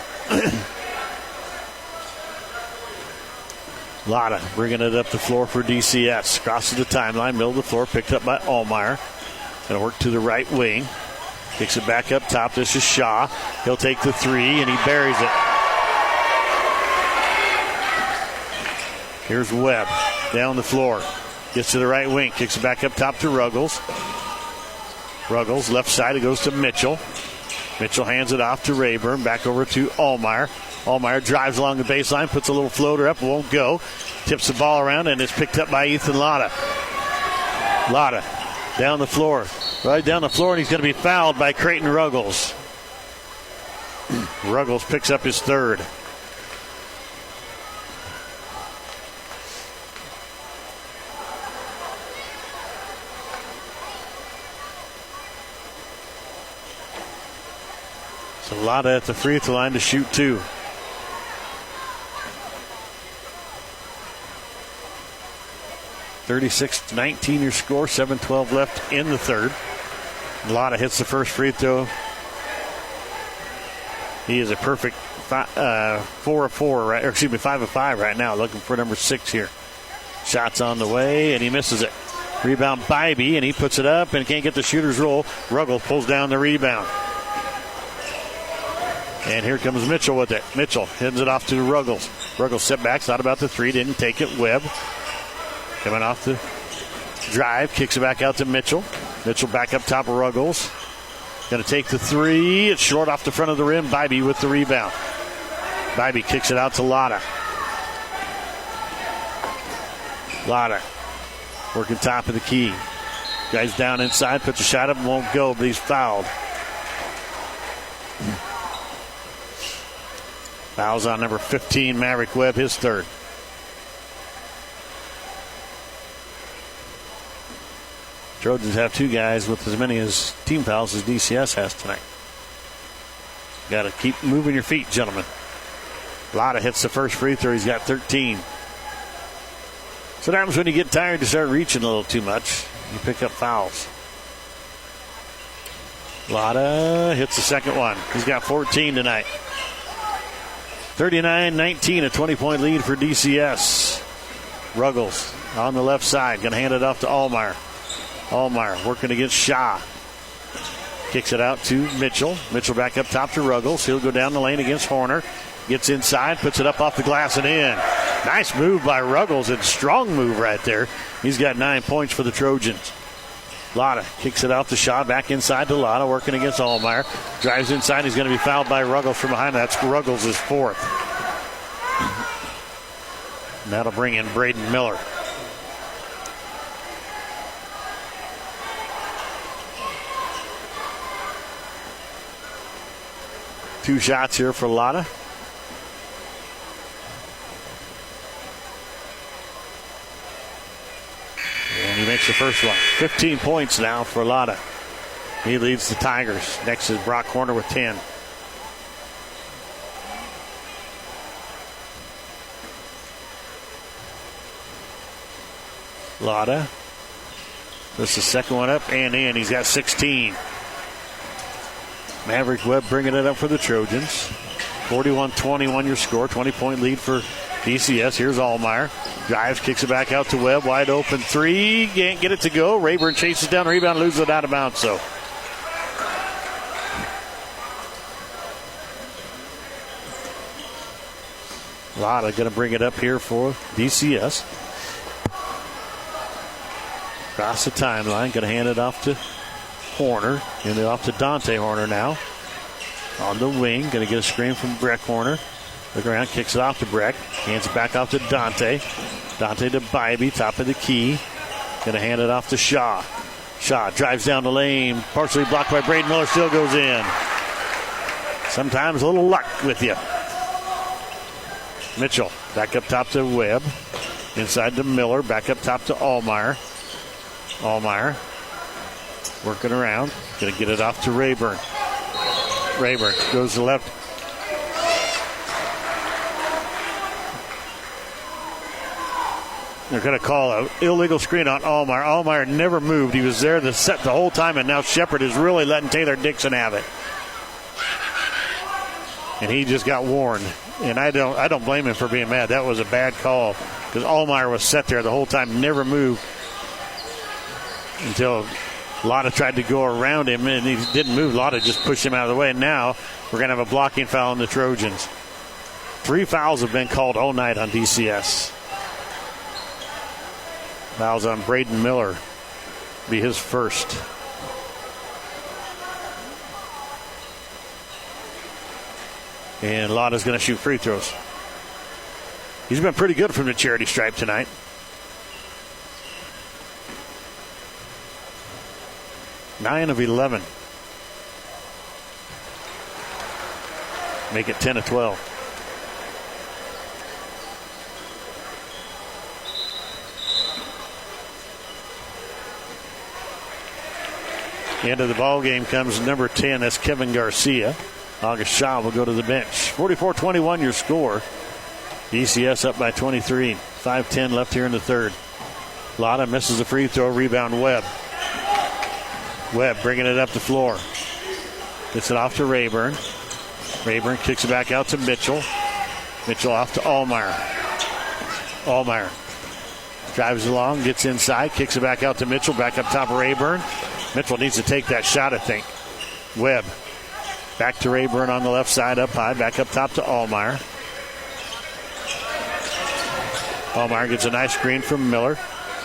Lotta bringing it up the floor for DCS. Crosses the timeline, middle of the floor, picked up by Allmeyer. Going to work to the right wing. Kicks it back up top. This is Shaw. He'll take the 3, and he buries it. Here's Webb down the floor. Gets to the right wing. Kicks it back up top to Ruggles. Ruggles, left side, it goes to Mitchell. Mitchell hands it off to Rayburn. Back over to Allmeyer. Allmeyer drives along the baseline, puts a little floater up, won't go. Tips the ball around, and it's picked up by Ethan Lotta. Lotta down the floor. Right down the floor, and he's going to be fouled by KRuggles. Ruggles picks up his third. So Lotta at the free throw line to shoot 2. (36-19) your score. 7:12 left in the third. Lotta hits the first free throw. He is a perfect 4 of 4, right? Or excuse me, 5 of 5 right now. Looking for number 6 here. Shots on the way, and he misses it. Rebound Bybee, and he puts it up and can't get the shooter's roll. Ruggles pulls down the rebound. And here comes Mitchell with it. Mitchell hands it off to Ruggles. Ruggles set back, thought about the 3, didn't take it. Webb coming off the drive, kicks it back out to Mitchell. Mitchell back up top of Ruggles. Going to take the 3. It's short off the front of the rim. Bybee with the rebound. Bybee kicks it out to Lotta. Lotta working top of the key. Guy's down inside, puts a shot up, won't go, but he's fouled. Fouls on number 15, Maverick Webb, his third. Trojans have 2 guys with as many as team fouls as DCS has tonight. Got to keep moving your feet, gentlemen. Lotta hits the first free throw. He's got 13. So what happens when you get tired to start reaching a little too much? You pick up fouls. Lotta hits the second one. He's got 14 tonight. 39-19, a 20-point lead for DCS. Ruggles on the left side. Going to hand it off to Allmeyer. Allmeyer working against Shaw. Kicks it out to Mitchell. Mitchell back up top to Ruggles. He'll go down the lane against Horner. Gets inside, puts it up off the glass and in. Nice move by Ruggles and strong move right there. He's got 9 points for the Trojans. Lotta kicks it out to Shaw, back inside to Lotta, working against Allmeyer. Drives inside. He's going to be fouled by Ruggles from behind. That's Ruggles' 4th. And that'll bring in Braden Miller. Two shots here for Lotta. And he makes the first one. 15 points now for Lotta. He leads the Tigers. Next is Brock Horner with 10. Lotta. That's the second one up and in. He's got 16. Maverick Webb bringing it up for the Trojans. 41-21 your score. 20-point lead for DCS. Here's Allmeyer. Drives, kicks it back out to Webb. Wide open 3. Can't get it to go. Rayburn chases down the rebound, loses it out of bounds. So Lotta going to bring it up here for DCS. Across the timeline. Going to hand it off to Horner. Hand it off to Dante Horner now. On the wing. Going to get a screen from Breck Horner. Look around, kicks it off to Breck. Hands it back off to Dante. Dante to Bybee, top of the key. Going to hand it off to Shaw. Shaw drives down the lane. Partially blocked by Braden Miller. Still goes in. Sometimes a little luck with you. Mitchell back up top to Webb. Inside to Miller. Back up top to Allmeyer. Allmeyer working around. Going to get it off to Rayburn. Rayburn goes to left. They're going to call an illegal screen on Allmeyer. Allmeyer never moved. He was there the set the whole time, and now Shepard is really letting Taylor Dixon have it. And he just got warned. And I don't blame him for being mad. That was a bad call because Allmeyer was set there the whole time, never moved until Lotta tried to go around him, and he didn't move. Lotta just pushed him out of the way. And now we're going to have a blocking foul on the Trojans. 3 fouls have been called all night on DCS. Fouls on Braden Miller. Be his first. And Lotta's going to shoot free throws. He's been pretty good from the charity stripe tonight. Nine of 11. Make it 10 of 12. End of the ball game comes number 10. That's Kevin Garcia. August Shaw will go to the bench. 44-21 your score. DCS up by 23. 5:10 left here in the third. Lotta misses a free throw. Rebound Webb. Webb bringing it up the floor. Gets it off to Rayburn. Rayburn kicks it back out to Mitchell. Mitchell off to Allmeyer. Allmeyer drives along, gets inside, kicks it back out to Mitchell. Back up top of Rayburn. Mitchell needs to take that shot, I think. Webb back to Rayburn on the left side, up high. Back up top to Allmeyer. Allmeyer gets a nice screen from Miller.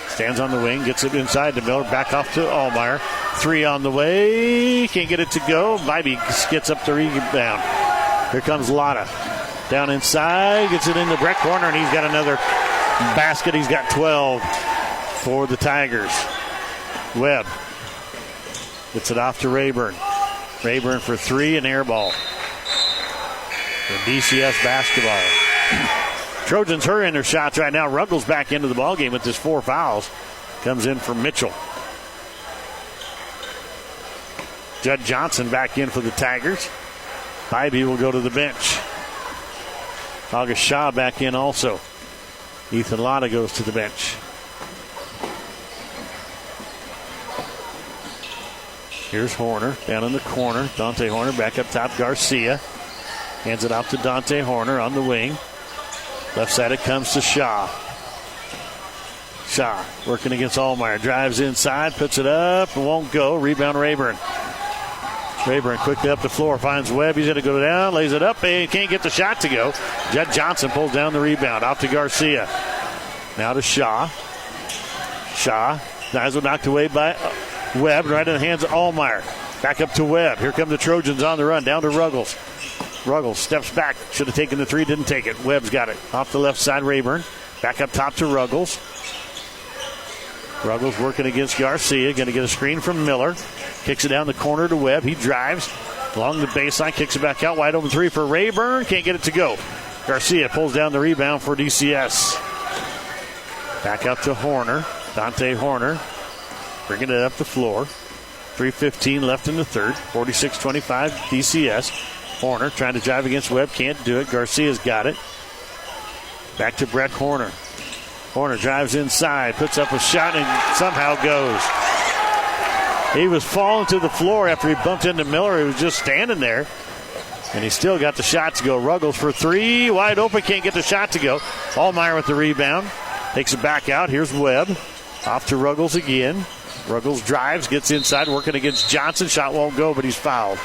Stands on the wing, gets it inside to Miller. Back off to Allmeyer. 3 on the way. Can't get it to go. Bybee gets up the rebound. Here comes Lotta. Down inside. Gets it into Breck Horner, and he's got another basket. He's got 12 for the Tigers. Webb gets it off to Rayburn. Rayburn for 3, and air ball. For DCS basketball. Trojans hurrying their shots right now. Ruggles back into the ballgame with his 4 fouls. Comes in for Mitchell. Judd Johnson back in for the Tigers. Bybee will go to the bench. August Shaw back in also. Ethan Lotta goes to the bench. Here's Horner down in the corner. Dante Horner back up top. Garcia hands it off to Dante Horner on the wing. Left side it comes to Shaw. Shaw working against Allmeyer. Drives inside, puts it up, and won't go. Rebound Rayburn. Rayburn quickly up the floor, finds Webb. He's going to go down, lays it up, and can't get the shot to go. Judd Johnson pulls down the rebound. Off to Garcia. Now to Shaw. Shaw. Nice one knocked away by Webb right in the hands of Allmeyer. Back up to Webb. Here come the Trojans on the run. Down to Ruggles. Ruggles steps back. Should have taken the three. Didn't take it. Webb's got it. Off the left side, Rayburn. Back up top to Ruggles. Ruggles working against Garcia. Going to get a screen from Miller. Kicks it down the corner to Webb. He drives along the baseline. Kicks it back out. Wide open three for Rayburn. Can't get it to go. Garcia pulls down the rebound for DCS. Back up to Horner. Dante Horner bringing it up the floor. 3:15 left in the third. 46-25 DCS. Horner trying to drive against Webb. Can't do it. Garcia's got it. Back to Brett Horner. Horner drives inside. Puts up a shot and somehow goes. He was falling to the floor after he bumped into Miller. He was just standing there. And he still got the shot to go. Ruggles for three. Wide open. Can't get the shot to go. Allmeyer with the rebound. Takes it back out. Here's Webb. Off to Ruggles again. Ruggles drives. Gets inside. Working against Johnson. Shot won't go, but he's fouled.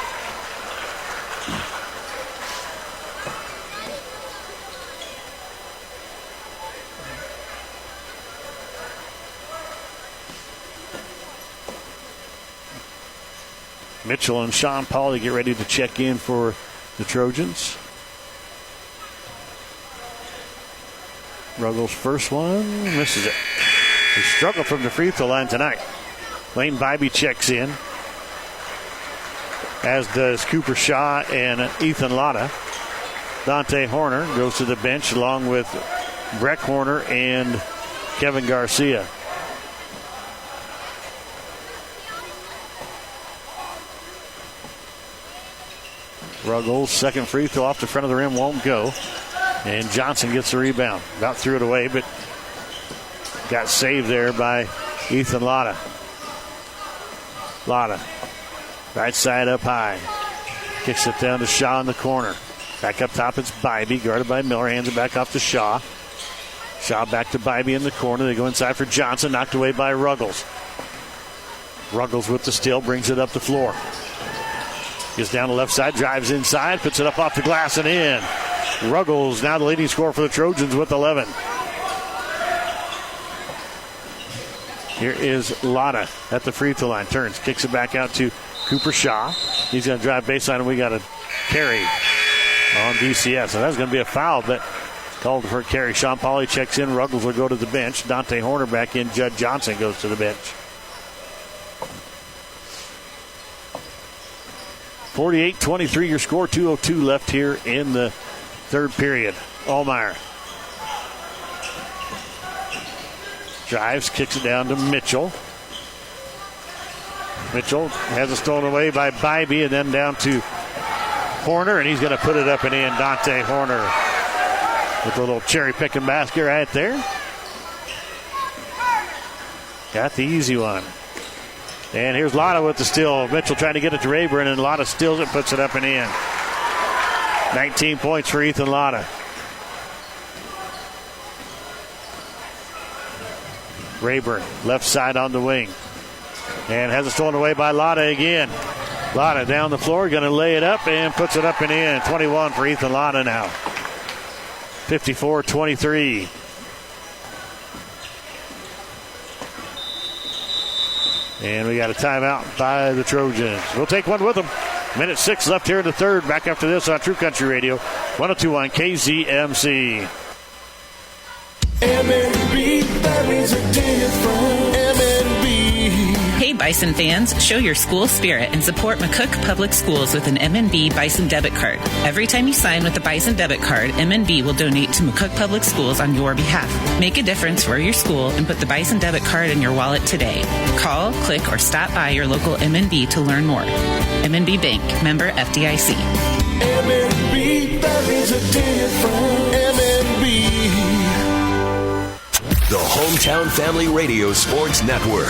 Mitchell and Sean Pauley get ready to check in for the Trojans. Ruggles' first one, misses it. He struggled from the free throw line tonight. Lane Bybee checks in, as does Cooper Shaw and Ethan Lotta. Dante Horner goes to the bench along with Breck Horner and Kevin Garcia. Ruggles' second free throw off the front of the rim won't go. And Johnson gets the rebound. About threw it away, but got saved there by Ethan Lotta. Lotta, right side up high. Kicks it down to Shaw in the corner. Back up top, it's Bybee, guarded by Miller. Hands it back off to Shaw. Shaw back to Bybee in the corner. They go inside for Johnson, knocked away by Ruggles. Ruggles with the steal, brings it up the floor. Gets down the left side, drives inside, puts it up off the glass and in. Ruggles now the leading scorer for the Trojans with 11. Here is Lotta at the free throw line. Turns, kicks it back out to Cooper Shaw. He's going to drive baseline, and we got a carry on DCS. So that's going to be a foul, but called for a carry. Sean Pauley checks in. Ruggles will go to the bench. Dante Horner back in. Judd Johnson goes to the bench. 48-23 your score. 2:02 left here in the third period. Allmeyer drives, kicks it down to Mitchell. Mitchell has it stolen away by Bybee and then down to Horner, and he's going to put it up and in. Dante Horner with a little cherry picking basket right there. Got the easy one. And here's Lotta with the steal. Mitchell trying to get it to Rayburn, and Lotta steals it, puts it up and in. 19 points for Ethan Lotta. Rayburn, left side on the wing. And has it stolen away by Lotta again. Lotta down the floor, going to lay it up and puts it up and in. 21 for Ethan Lotta now. 54-23. And we got a timeout by the Trojans. We'll take one with them. Minute 6 left here in the third. Back after this on True Country Radio, 102.1 KZMC. MNB, that means a different MNB. Hey Bison fans, show your school spirit and support McCook Public Schools with an MNB Bison debit card. Every time you sign with the Bison debit card, MNB will donate to McCook Public Schools on your behalf. Make a difference for your school and put the Bison debit card in your wallet today. Call, click, or stop by your local MNB to learn more. MNB Bank, member FDIC. MNB, that means a different MNB. The Hometown Family Radio Sports Network.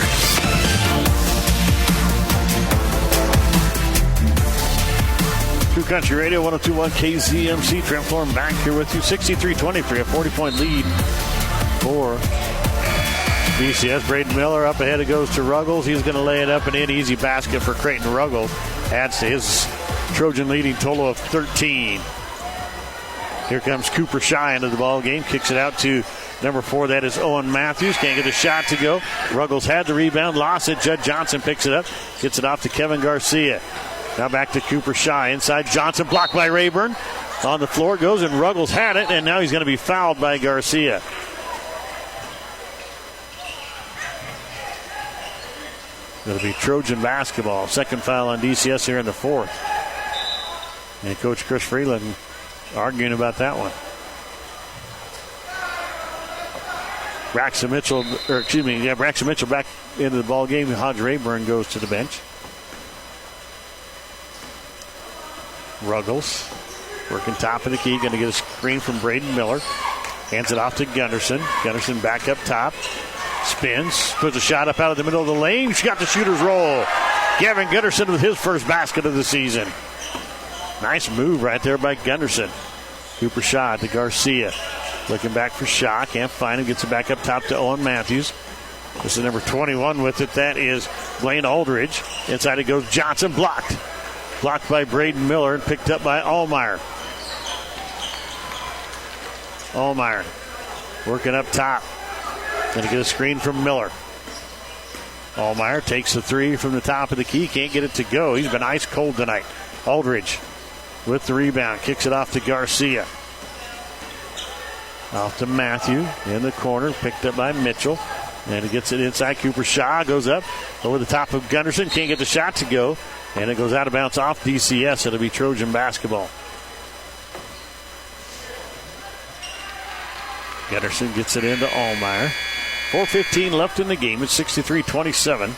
True Country Radio, 102.1 KZMC. Trent Florham back here with you. 63-23, a 40-point lead for DCS. Braden Miller up ahead. It goes to Ruggles. He's going to lay it up and in. Easy basket for Creighton Ruggles. Adds to his Trojan leading total of 13. Here comes Cooper Shaw into the ball game. Kicks it out to Number 4, that is Owen Matthews. Can't get the shot to go. Ruggles had the rebound, lost it. Judd Johnson picks it up, gets it off to Kevin Garcia. Now back to Cooper Shaw. Inside Johnson, blocked by Rayburn. On the floor goes, and Ruggles had it, and now he's going to be fouled by Garcia. It'll be Trojan basketball. Second foul on DCS here in the fourth. And Coach Chris Freeland arguing about that one. Braxton Mitchell back into the ball game. Hodge Rayburn goes to the bench. Ruggles working top of the key. Going to get a screen from Braden Miller. Hands it off to Gunderson. Gunderson back up top. Spins. Puts a shot up out of the middle of the lane. She's got the shooter's roll. Gavin Gunderson with his first basket of the season. Nice move right there by Gunderson. Cooper Shaw to Garcia. Looking back for Shaw. Can't find him. Gets it back up top to Owen Matthews. This is number 21 with it. That is Blaine Aldridge. Inside it goes Johnson. Blocked. Blocked by Braden Miller and picked up by Allmeyer. Allmeyer working up top. Going to get a screen from Miller. Allmeyer takes the three from the top of the key. Can't get it to go. He's been ice cold tonight. Aldridge with the rebound. Kicks it off to Garcia. Off to Matthew in the corner. Picked up by Mitchell. And he gets it inside. Cooper Shaw goes up over the top of Gunderson. Can't get the shot to go. And it goes out of bounds off DCS. It'll be Trojan basketball. Gunderson gets it into Allmeyer. 4:15 left in the game. It's 63-27.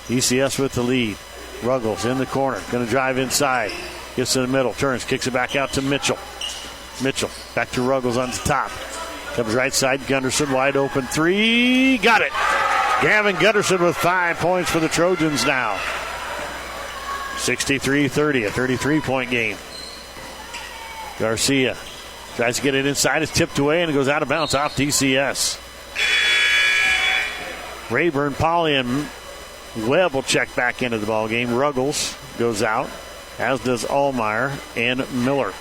DCS with the lead. Ruggles in the corner. Going to drive inside. Gets in the middle. Turns. Kicks it back out to Mitchell. Mitchell back to Ruggles on the top. Comes right side. Gunderson wide open. Three. Got it. Gavin Gunderson with 5 points for the Trojans now. 63-30. A 33-point game. Garcia tries to get it inside. It's tipped away and it goes out of bounds off DCS. Rayburn, Polly, and Webb will check back into the ball game. Ruggles goes out, as does Allmeyer and Miller.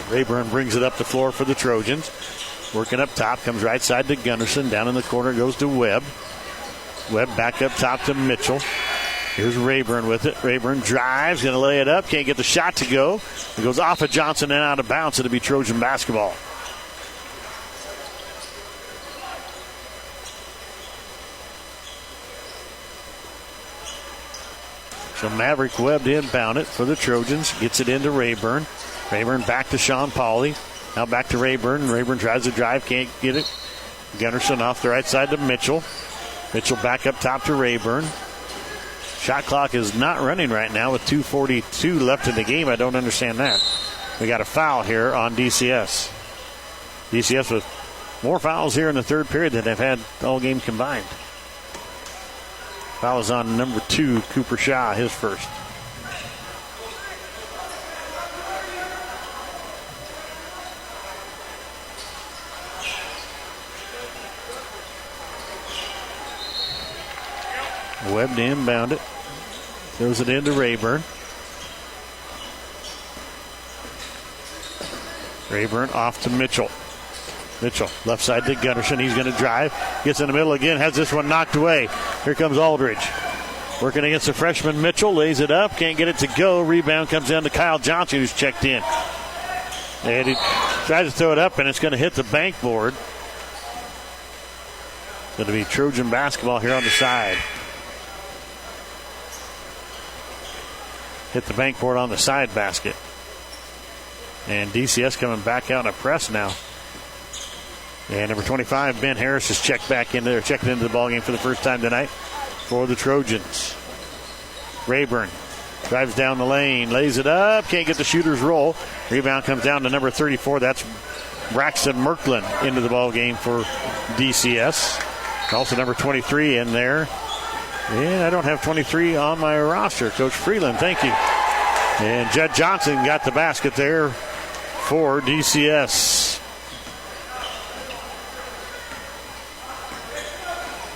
Rayburn brings it up the floor for the Trojans. Working up top, comes right side to Gunderson. Down in the corner goes to Webb. Webb back up top to Mitchell. Here's Rayburn with it. Rayburn drives, going to lay it up. Can't get the shot to go. It goes off of Johnson and out of bounds. It'll be Trojan basketball. So Maverick Webb to inbound it for the Trojans. Gets it into Rayburn. Rayburn back to Sean Pauley. Now back to Rayburn. Rayburn tries to drive, can't get it. Gunderson off the right side to Mitchell. Mitchell back up top to Rayburn. Shot clock is not running right now with 2:42 left in the game. I don't understand that. We got a foul here on DCS. DCS with more fouls here in the third period than they've had all game combined. Foul is on number 2, Cooper Shaw, his first. Webb to inbound it. Throws it into Rayburn. Rayburn off to Mitchell. Mitchell left side to Gunderson. He's going to drive. Gets in the middle again. Has this one knocked away. Here comes Aldridge. Working against the freshman Mitchell. Lays it up. Can't get it to go. Rebound comes down to Kyle Johnson, who's checked in. And he tries to throw it up, and it's going to hit the bank board. Going to be Trojan basketball here on the side. Hit the bank board on the side basket. And DCS coming back out in a press now. And number 25, Ben Harris, is checked back in there, checking into the ballgame for the first time tonight for the Trojans. Rayburn drives down the lane, lays it up, can't get the shooter's roll. Rebound comes down to number 34. That's Braxton Merklin into the ballgame for DCS. Also number 23 in there. And I don't have 23 on my roster. Coach Freeland, thank you. And Judd Johnson got the basket there for DCS.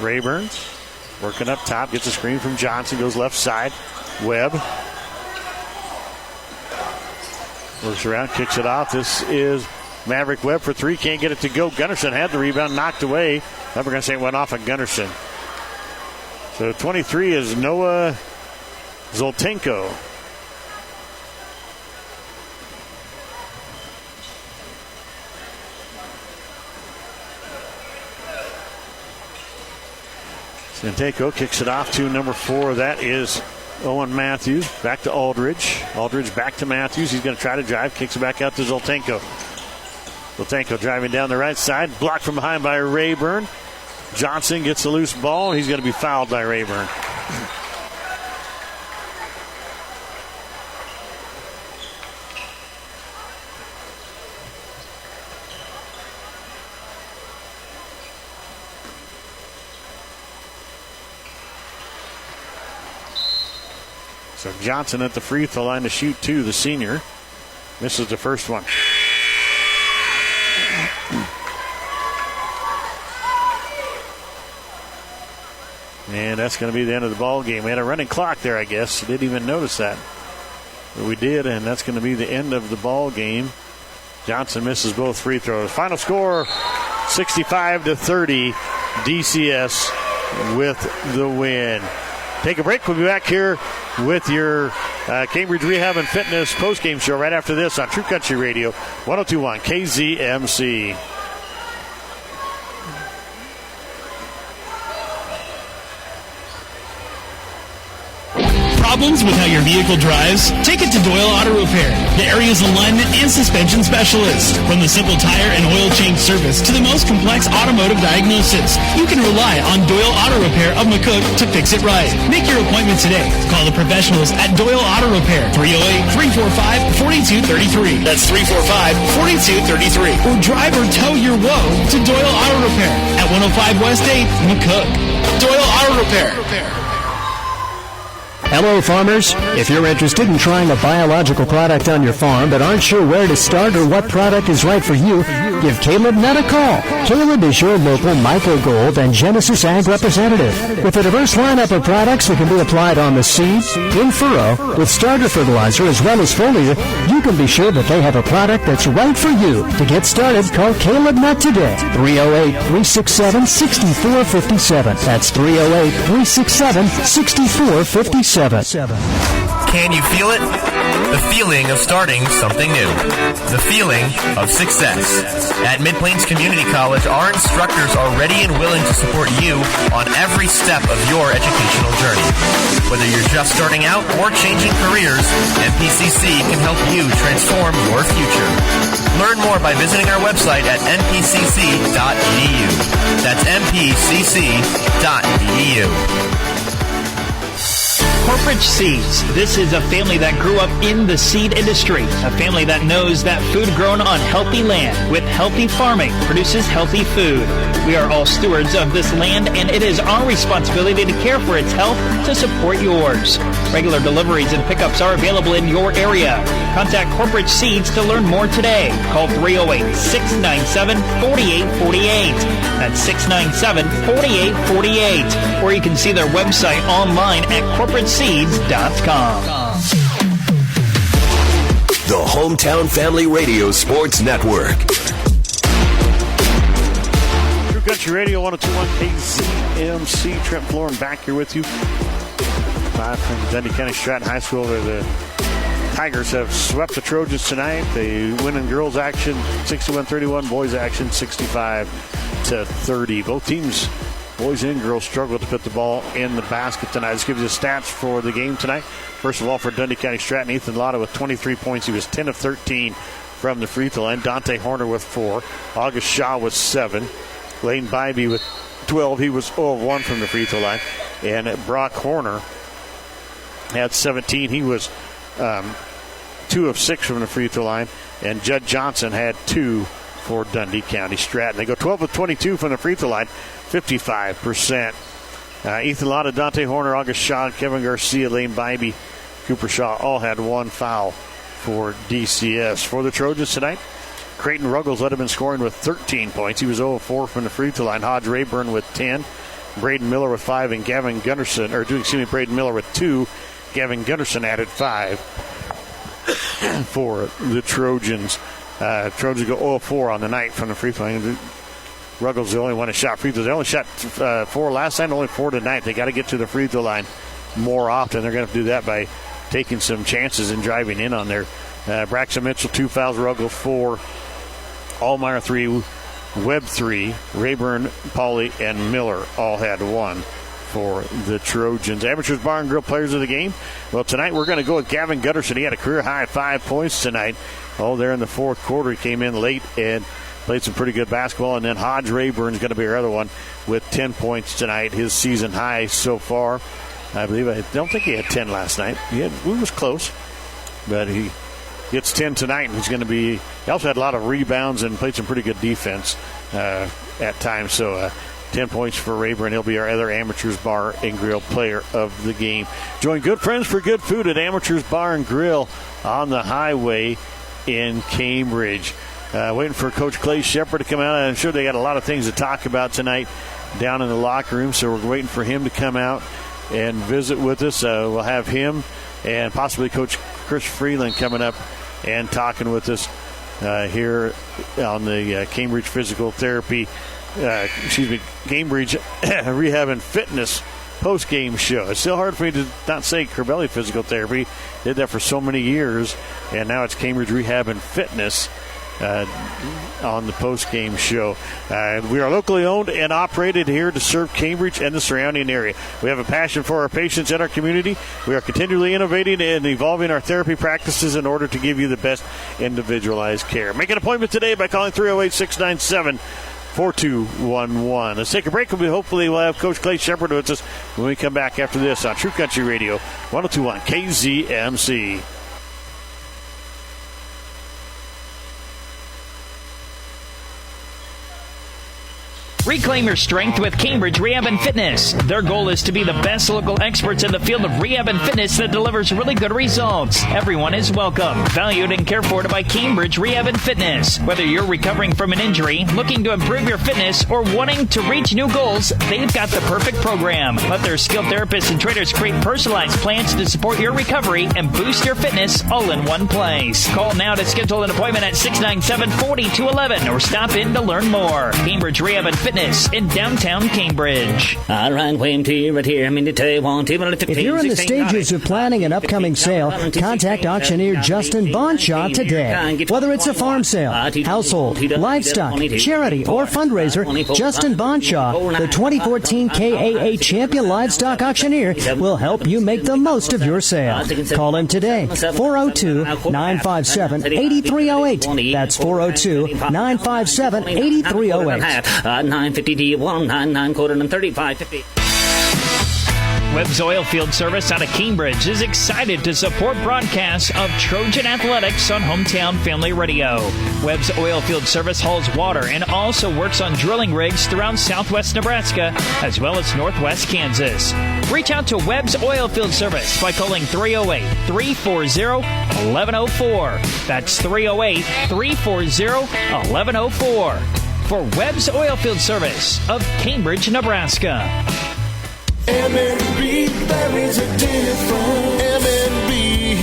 Rayburn Working up top, gets a screen from Johnson, goes left side. Webb works around, kicks it off. This is Maverick Webb for three. Can't get it to go. Gunnarsson had the rebound, knocked away. We're going to say it went off of Gunnarsson. So 23 is Noah Zoltenko. Zoltenko kicks it off to number 4. That is Owen Matthews. Back to Aldridge. Aldridge back to Matthews. He's going to try to drive. Kicks it back out to Zoltenko. Zoltenko driving down the right side. Blocked from behind by Rayburn. Johnson gets a loose ball. He's going to be fouled by Rayburn. So Johnson at the free throw line to shoot two, the senior. Misses the first one. And that's going to be the end of the ball game. We had a running clock there, I guess. Didn't even notice that. But we did, and that's going to be the end of the ball game. Johnson misses both free throws. Final score, 65-30. DCS with the win. Take a break. We'll be back here with your Cambridge Rehab and Fitness postgame show right after this on True Country Radio, 102.1 KZMC. Problems with how your vehicle drives? Take it to Doyle Auto Repair, the area's alignment and suspension specialist. From the simple tire and oil change service to the most complex automotive diagnosis, you can rely on Doyle Auto Repair of McCook to fix it right. Make your appointment today. Call the professionals at Doyle Auto Repair, 308-345-4233. That's 345-4233. Or drive or tow your woe to Doyle Auto Repair at 105 West 8, McCook. Doyle Auto Repair. Hello, farmers. If you're interested in trying a biological product on your farm but aren't sure where to start or what product is right for you, give Caleb Nutt a call. Caleb is your local Myco Gold and Genesis Ag representative. With a diverse lineup of products that can be applied on the seed, in furrow, with starter fertilizer as well as foliar, you can be sure that they have a product that's right for you. To get started, call Caleb Nutt today. 308-367-6457. That's 308-367-6457. Can you feel it? The feeling of starting something new. The feeling of success. At Mid-Plains Community College, our instructors are ready and willing to support you on every step of your educational journey. Whether you're just starting out or changing careers, MPCC can help you transform your future. Learn more by visiting our website at npcc.edu. That's npcc.edu. Corporate Seeds. This is a family that grew up in the seed industry. A family that knows that food grown on healthy land with healthy farming produces healthy food. We are all stewards of this land, and it is our responsibility to care for its health to support yours. Regular deliveries and pickups are available in your area. Contact Corporate Seeds to learn more today. Call 308-697-4848. That's 697-4848. Or you can see their website online at corporateseeds.com. The Hometown Family Radio Sports Network. True Country Radio, 102.1 KZMC. Trent Florin back here with you. Live from Dundee County Stratton High School, where the Tigers have swept the Trojans tonight. They win in girls action 61-31, boys action 65-30. Both teams, boys and girls, struggle to put the ball in the basket tonight. This gives you the stats for the game tonight. First of all, for Dundee County Stratton, Ethan Lotta with 23 points. He was 10 of 13 from the free throw line. Dante Horner with 4. August Shaw with 7. Lane Bybee with 12. He was 0 of 1 from the free throw line. And Brock Horner had 17. He was 2 of 6 from the free throw line. And Judd Johnson had 2 for Dundee County Stratton. They go 12 of 22 from the free throw line, 55%. Ethan Lotta, Dante Horner, August Shaw, Kevin Garcia, Lane Bybee, Cooper Shaw all had 1 foul for DCS. For the Trojans tonight, Creighton Ruggles led him in scoring with 13 points. He was 0 of 4 from the free throw line. HRaburn with 10. Braden Miller with 5, and Braden Miller with 2. Gavin Gunderson added 5 for the Trojans. Trojans go 0-4 on the night from the free throw line. Ruggles the only one that shot free throws. They only shot 4 last night, only 4 tonight. They got to get to the free throw line more often. They're going to do that by taking some chances and driving in on there. Braxton Mitchell, 2 fouls. Ruggles 4. Allmeyer 3. Webb 3. Rayburn, Pauly, and Miller all had 1 for the Trojans. Amateurs Bar and Grill players of the game. Well, tonight we're going to go with Gavin Gunderson. He had a career-high 5 points tonight. There in the fourth quarter. He came in late and played some pretty good basketball. And then Hodge Rayburn is going to be our other one with 10 points tonight, his season high so far. I don't think he had 10 last night. We was close, but he gets 10 tonight, and he's going to be. He also had a lot of rebounds and played some pretty good defense at times. So 10 points for Rayburn. He'll be our other Amateurs Bar and Grill player of the game. Join good friends for good food at Amateurs Bar and Grill on the highway in Cambridge. Waiting for Coach Clay Shepard to come out. I'm sure they got a lot of things to talk about tonight down in the locker room, so we're waiting for him to come out and visit with us. We'll have him and possibly Coach Chris Freeland coming up and talking with us here on the Cambridge Physical Therapy, Cambridge Rehab and Fitness post-game show. It's still hard for me to not say Corbelli Physical Therapy. Did that for so many years, and now it's Cambridge Rehab and Fitness on the post-game show. We are locally owned and operated here to serve Cambridge and the surrounding area. We have a passion for our patients and our community. We are continually innovating and evolving our therapy practices in order to give you the best individualized care. Make an appointment today by calling 308-697-4211. Let's take a break, and hopefully we'll have Coach Clay Shepard with us when we come back after this on True Country Radio 102.1 KZMC. Reclaim your strength with Cambridge Rehab and Fitness. Their goal is to be the best local experts in the field of rehab and fitness that delivers really good results. Everyone is welcome, valued, and cared for by Cambridge Rehab and Fitness. Whether you're recovering from an injury, looking to improve your fitness, or wanting to reach new goals, they've got the perfect program. Let their skilled therapists and trainers create personalized plans to support your recovery and boost your fitness all in one place. Call now to schedule an appointment at 697-4211 or stop in to learn more. Cambridge Rehab and Fitness in downtown Cambridge. If you're in the stages of planning an upcoming sale, contact auctioneer Justin Bonshaw today. Whether it's a farm sale, household, livestock, charity, or fundraiser, Justin Bonshaw, the 2014 KAA Champion Livestock Auctioneer, will help you make the most of your sale. Call him today, 402-957-8308. That's 402-957-8308. 950D199 code and 3550. Webb's Oilfield Service out of Cambridge is excited to support broadcasts of Trojan Athletics on Hometown Family Radio. Webb's Oilfield Service hauls water and also works on drilling rigs throughout southwest Nebraska as well as northwest Kansas. Reach out to Webb's Oilfield Service by calling 308-340-1104. That's 308-340-1104. For Webb's Oilfield Service of Cambridge, Nebraska. M&B, that means a different M&B.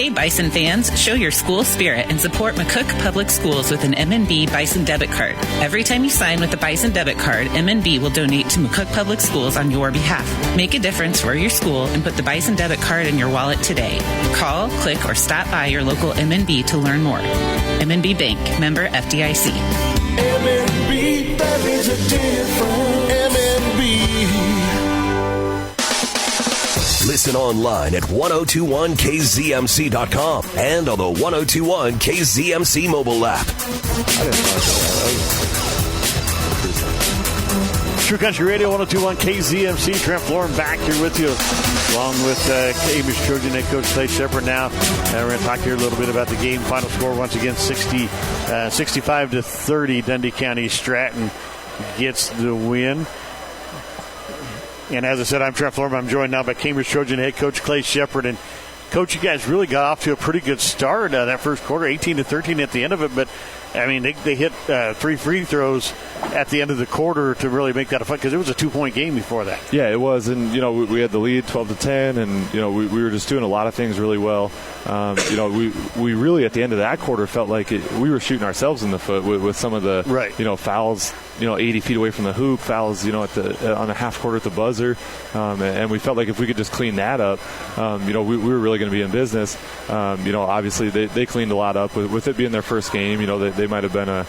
Hey Bison fans, show your school spirit and support McCook Public Schools with an M&B Bison debit card. Every time you sign with the Bison debit card, M&B will donate to McCook Public Schools on your behalf. Make a difference for your school and put the Bison debit card in your wallet today. Call, click, or stop by your local M&B to learn more. M&B Bank, member FDIC. M&B, that means a different M&B. Listen online at 1021kzmc.com and on the 1021 KZMC mobile app. True Country Radio 1021 KZMC. Trent Florin back here with you, along with Cambridge Trojan head coach Clay Shepard now. And we're going to talk here a little bit about the game. Final score once again 65-30. Dundee County Stratton gets the win. And as I said, I'm Trent Florin. I'm joined now by Cambridge Trojan head coach Clay Shepard. And Coach, you guys really got off to a pretty good start that first quarter, 18-13 at the end of it. But I mean, they hit 3 free throws at the end of the quarter to really make that a fight because it was a 2-point game before that. Yeah, it was. And, we had the lead 12-10, and, we were just doing a lot of things really well. We really, at the end of that quarter, felt like we were shooting ourselves in the foot with some of the, fouls, 80 feet away from the hoop, fouls, on the half court at the buzzer. And we felt like if we could just clean that up, we were really going to be in business. Obviously they cleaned a lot up with it being their first game. They might have been a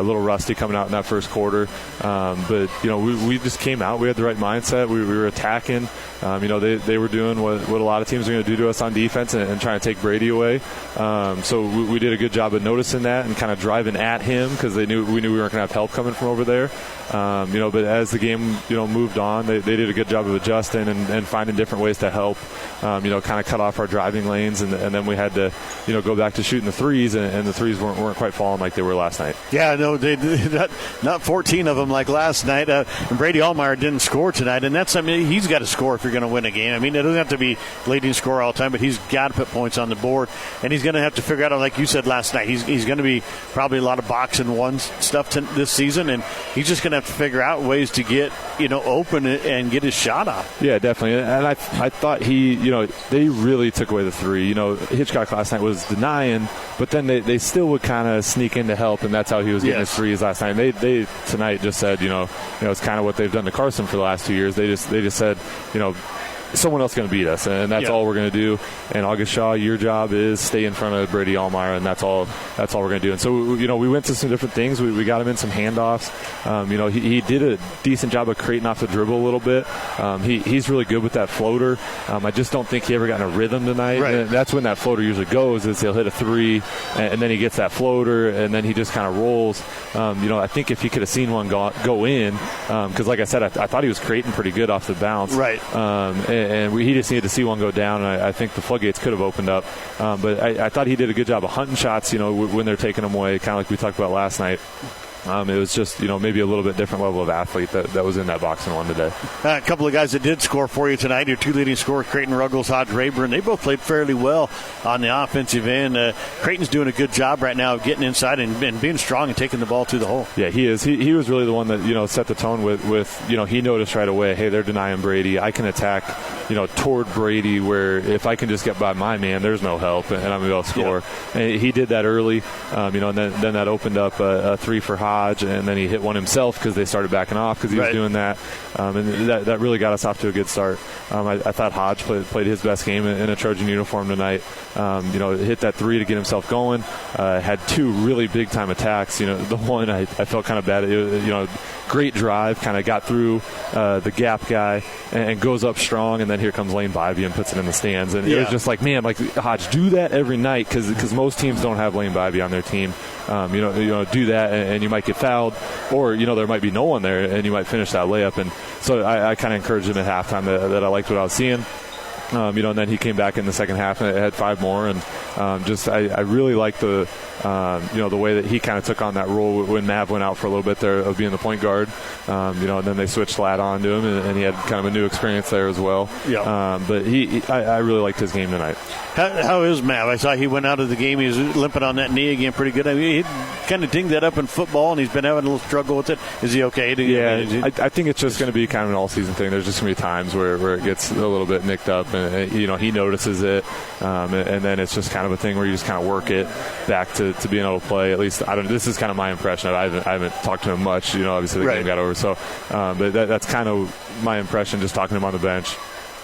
little rusty coming out in that first quarter. But we just came out. We had the right mindset. We were attacking. They were doing what a lot of teams are going to do to us on defense and trying to take Brady away. So we did a good job of noticing that and kind of driving at him because we knew we weren't going to have help coming from over there. But as the game, moved on, they did a good job of adjusting and finding different ways to help, kind of cut off our driving lanes. And then we had to, go back to shooting the threes, and the threes weren't quite falling like they were last night. Yeah, no, not 14 of them like last night. And Brady Allmeyer didn't score tonight, and that's something he's got to score if you're going to win a game. I mean, it doesn't have to be leading scorer all the time, but he's got to put points on the board, and he's going to have to figure out, like you said last night, he's going to be probably a lot of box and one stuff this season, and he's just going to have to figure out ways to get open and get his shot off. Yeah, definitely. And I thought they really took away the three. Hitchcock last night was denying, but then they still would kind of sneak in to help, and that's how he was getting his threes last night. And they tonight just said, it's kind of what they've done to Carson for the last 2 years. They just said, someone else is going to beat us, and that's all we're going to do. And August Shaw, your job is stay in front of Brady Allmeyer, and that's all we're going to do. And so, we went to some different things. We got him in some handoffs. He did a decent job of creating off the dribble a little bit. He's really good with that floater. I just don't think he ever got in a rhythm tonight. Right. And that's when that floater usually goes, is he'll hit a three, and then he gets that floater, and then he just kind of rolls. I think if he could have seen one go in, because like I said, I thought he was creating pretty good off the bounce. Right. And he just needed to see one go down, and I think the floodgates could have opened up. But I thought he did a good job of hunting shots, when they're taking them away, kind of like we talked about last night. It was just, maybe a little bit different level of athlete that was in that box and one today. A couple of guys that did score for you tonight, your two leading scorers, KRuggles, HRaburn, they both played fairly well on the offensive end. Creighton's doing a good job right now of getting inside and being strong and taking the ball to the hole. Yeah, he is. He was really the one that, set the tone with he noticed right away, hey, they're denying Brady. I can attack, toward Brady where if I can just get by my man, there's no help, and I'm going to be able to score. Yeah. And he did that early, and then that opened up a three for Hodge, and then he hit one himself because they started backing off because he was doing that. And that really got us off to a good start. I thought Hodge played his best game in a Trojan uniform tonight. Hit that three to get himself going. Had two really big-time attacks. The one I felt kind of bad. Great drive, kind of got through the gap guy and goes up strong, and then here comes Lane Bivey and puts it in the stands. And it was just like, man, Hodge, do that every night because most teams don't have Lane Bivey on their team. Do that and you might get fouled, or there might be no one there and you might finish that layup. And so I kind of encouraged him at halftime that I liked what I was seeing. And then he came back in the second half and had 5 more. And I really liked the way that he kind of took on that role when Mav went out for a little bit there of being the point guard. And then they switched Ladd on to him, and he had kind of a new experience there as well. Yeah. But I really liked his game tonight. How is Mav? I saw he went out of the game. He was limping on that knee again pretty good. I mean, he kind of dinged that up in football, and he's been having a little struggle with it. Is he okay? I think it's just going to be kind of an all-season thing. There's just going to be times where it gets a little bit nicked up, and he notices it, and then it's just kind of a thing where you just kind of work it back to being able to play. At least this is kind of my impression. I haven't talked to him much. Obviously the game got over. So, but that's kind of my impression just talking to him on the bench.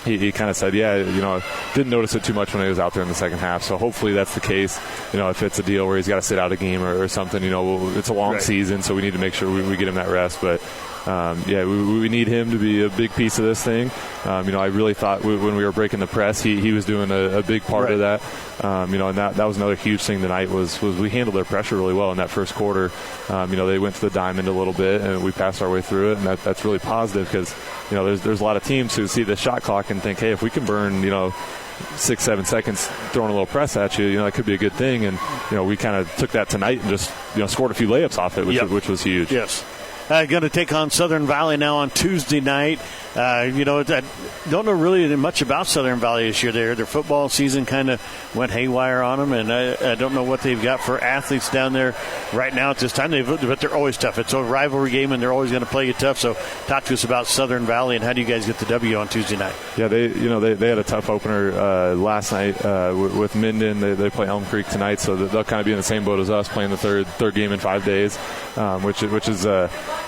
He kind of said, didn't notice it too much when he was out there in the second half. So hopefully that's the case. If it's a deal where he's got to sit out a game or something, it's a long season, so we need to make sure we get him that rest. But we need him to be a big piece of this thing. I really thought when we were breaking the press, he was doing a big part of that. And that was another huge thing tonight was we handled their pressure really well in that first quarter. They went to the diamond a little bit, and we passed our way through it, and that's really positive because there's a lot of teams who see the shot clock and think, hey, if we can burn 6-7 seconds throwing a little press at you, that could be a good thing. And we kind of took that tonight and just scored a few layups off it, which was huge. Yes. Going to take on Southern Valley now on Tuesday night. I don't know really much about Southern Valley this year. Their football season kind of went haywire on them, and I don't know what they've got for athletes down there right now at this time. But they're always tough. It's a rivalry game, and they're always going to play you tough. So talk to us about Southern Valley and how do you guys get the W on Tuesday night? Yeah, they had a tough opener last night with Minden. They play Elm Creek tonight, so they'll kind of be in the same boat as us, playing the third game in 5 days, which is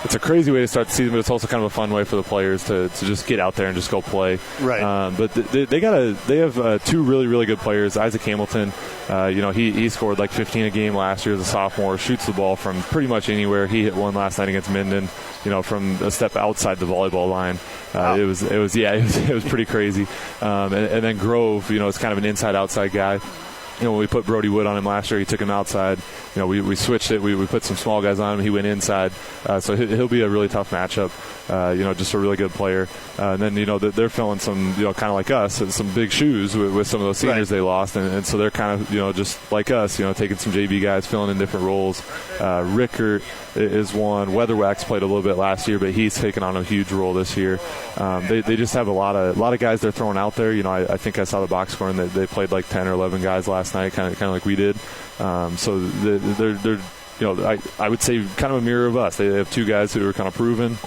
it's a crazy way to start the season, but it's also kind of a fun way for the players to just get out there and just go play. Right. But they have two really good players. Isaac Hamilton, he scored like 15 a game last year as a sophomore. Shoots the ball from pretty much anywhere. He hit one last night against Minden, from a step outside the volleyball line. Wow. It was pretty crazy. And then Grove, is kind of an inside-outside guy. When we put Brody Wood on him last year, he took him outside. We switched it. We put some small guys on him. He went inside. So he'll be a really tough matchup. Just a really good player. And then, they're filling some, kind of like us, some big shoes with some of those seniors they lost. And so they're kind of, just like us, taking some JV guys, filling in different roles. Rickert is one. Weatherwax played a little bit last year, but he's taken on a huge role this year. They just have a lot of guys they're throwing out there. I think I saw the box score and they played like 10 or 11 guys last night, kind of like we did. So they're I would say kind of a mirror of us. They have two guys who are kind of proven,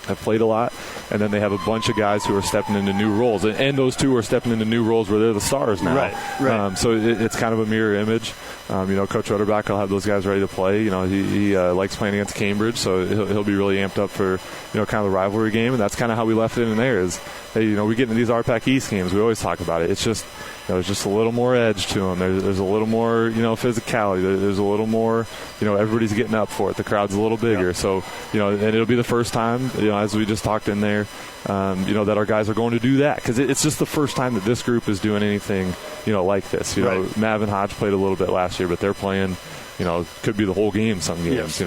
have played a lot, and then they have a bunch of guys who are stepping into new roles, and those two are stepping into new roles where they're the stars now. Right. So it's kind of a mirror image. Coach Rutterback will have those guys ready to play. He likes playing against Cambridge, so he'll be really amped up for kind of the rivalry game, and that's kind of how we left it in there. Is we get into these RPAC East games, we always talk about it. It's just there's just a little more edge to them. There's a little more physicality. There's a little more everybody's getting up for it. The crowd's a little bigger. Yeah. So and it'll be the first time as we just talked in there that our guys are going to do that, because it's just the first time that this group is doing anything like this. Right. Mav and Hodge played a little bit last year, but they're playing could be the whole game some games.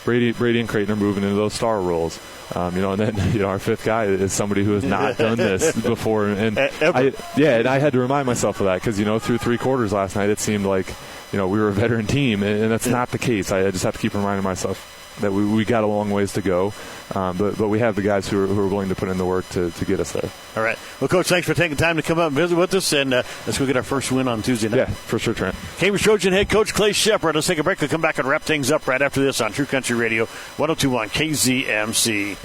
Brady and Creighton are moving into those star roles. And then our fifth guy is somebody who has not done this before, and I had to remind myself of that, because through three quarters last night it seemed like we were a veteran team, and that's not the case. I just have to keep reminding myself that we got a long ways to go, but we have the guys who are willing to put in the work to get us there. All right. Well, Coach, thanks for taking time to come up and visit with us, and let's go get our first win on Tuesday night. Yeah, for sure, Trent. Cambridge Trojan head coach Clay Shepard. Let's take a break. We'll come back and wrap things up right after this on True Country Radio 102.1 KZMC.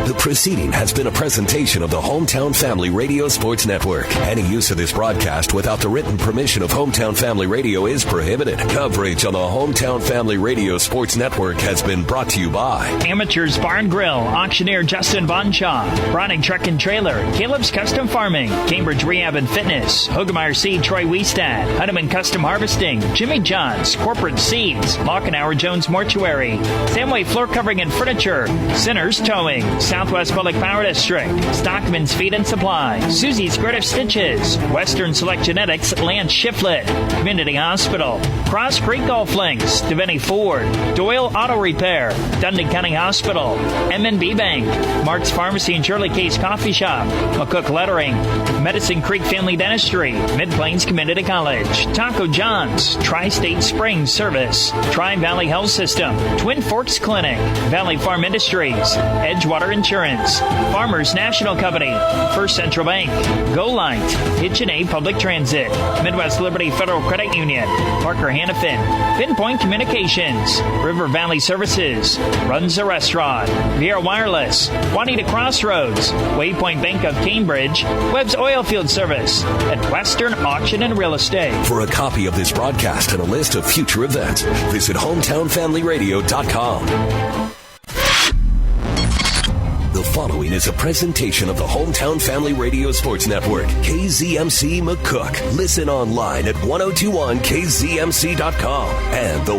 The proceeding has been a presentation of the Hometown Family Radio Sports Network. Any use of this broadcast without the written permission of Hometown Family Radio is prohibited. Coverage on the Hometown Family Radio Sports Network has been brought to you by Amateurs Bar and Grill, auctioneer Justin Bonshaw, Browning Truck and Trailer, Caleb's Custom Farming, Cambridge Rehab and Fitness, Hogemeyer Seed, Troy Wiestad, Heinemann Custom Harvesting, Jimmy John's, Corporate Seeds, Lockenauer Jones Mortuary, Samway Floor Covering and Furniture, Sinners Towing, Southwest Public Power District, Stockman's Feed and Supply, Susie's Creative Stitches, Western Select Genetics, Lance Shiflett, Community Hospital, Cross Creek Golf Links, Devaney Ford, Doyle Auto Repair, Dundee County Hospital, M&B Bank, Mark's Pharmacy and Shirley Case Coffee Shop, McCook Lettering, Medicine Creek Family Dentistry, Mid-Plains Community College, Taco John's, Tri-State Springs Service, Tri-Valley Health System, Twin Forks Clinic, Valley Farm Industries, Edgewater Insurance, Farmers National Company, First Central Bank, Go Light, H&A Public Transit, Midwest Liberty Federal Credit Union, Parker Hannafin, Pinpoint Communications, River Valley Services, Runs a Restaurant, Vieira Wireless, Juanita Crossroads, Waypoint Bank of Cambridge, Webb's Oilfield Service, and Western Auction and Real Estate. For a copy of this broadcast and a list of future events, visit hometownfamilyradio.com. The following is a presentation of the Hometown Family Radio Sports Network, KZMC McCook. Listen online at 1021kzmc.com and the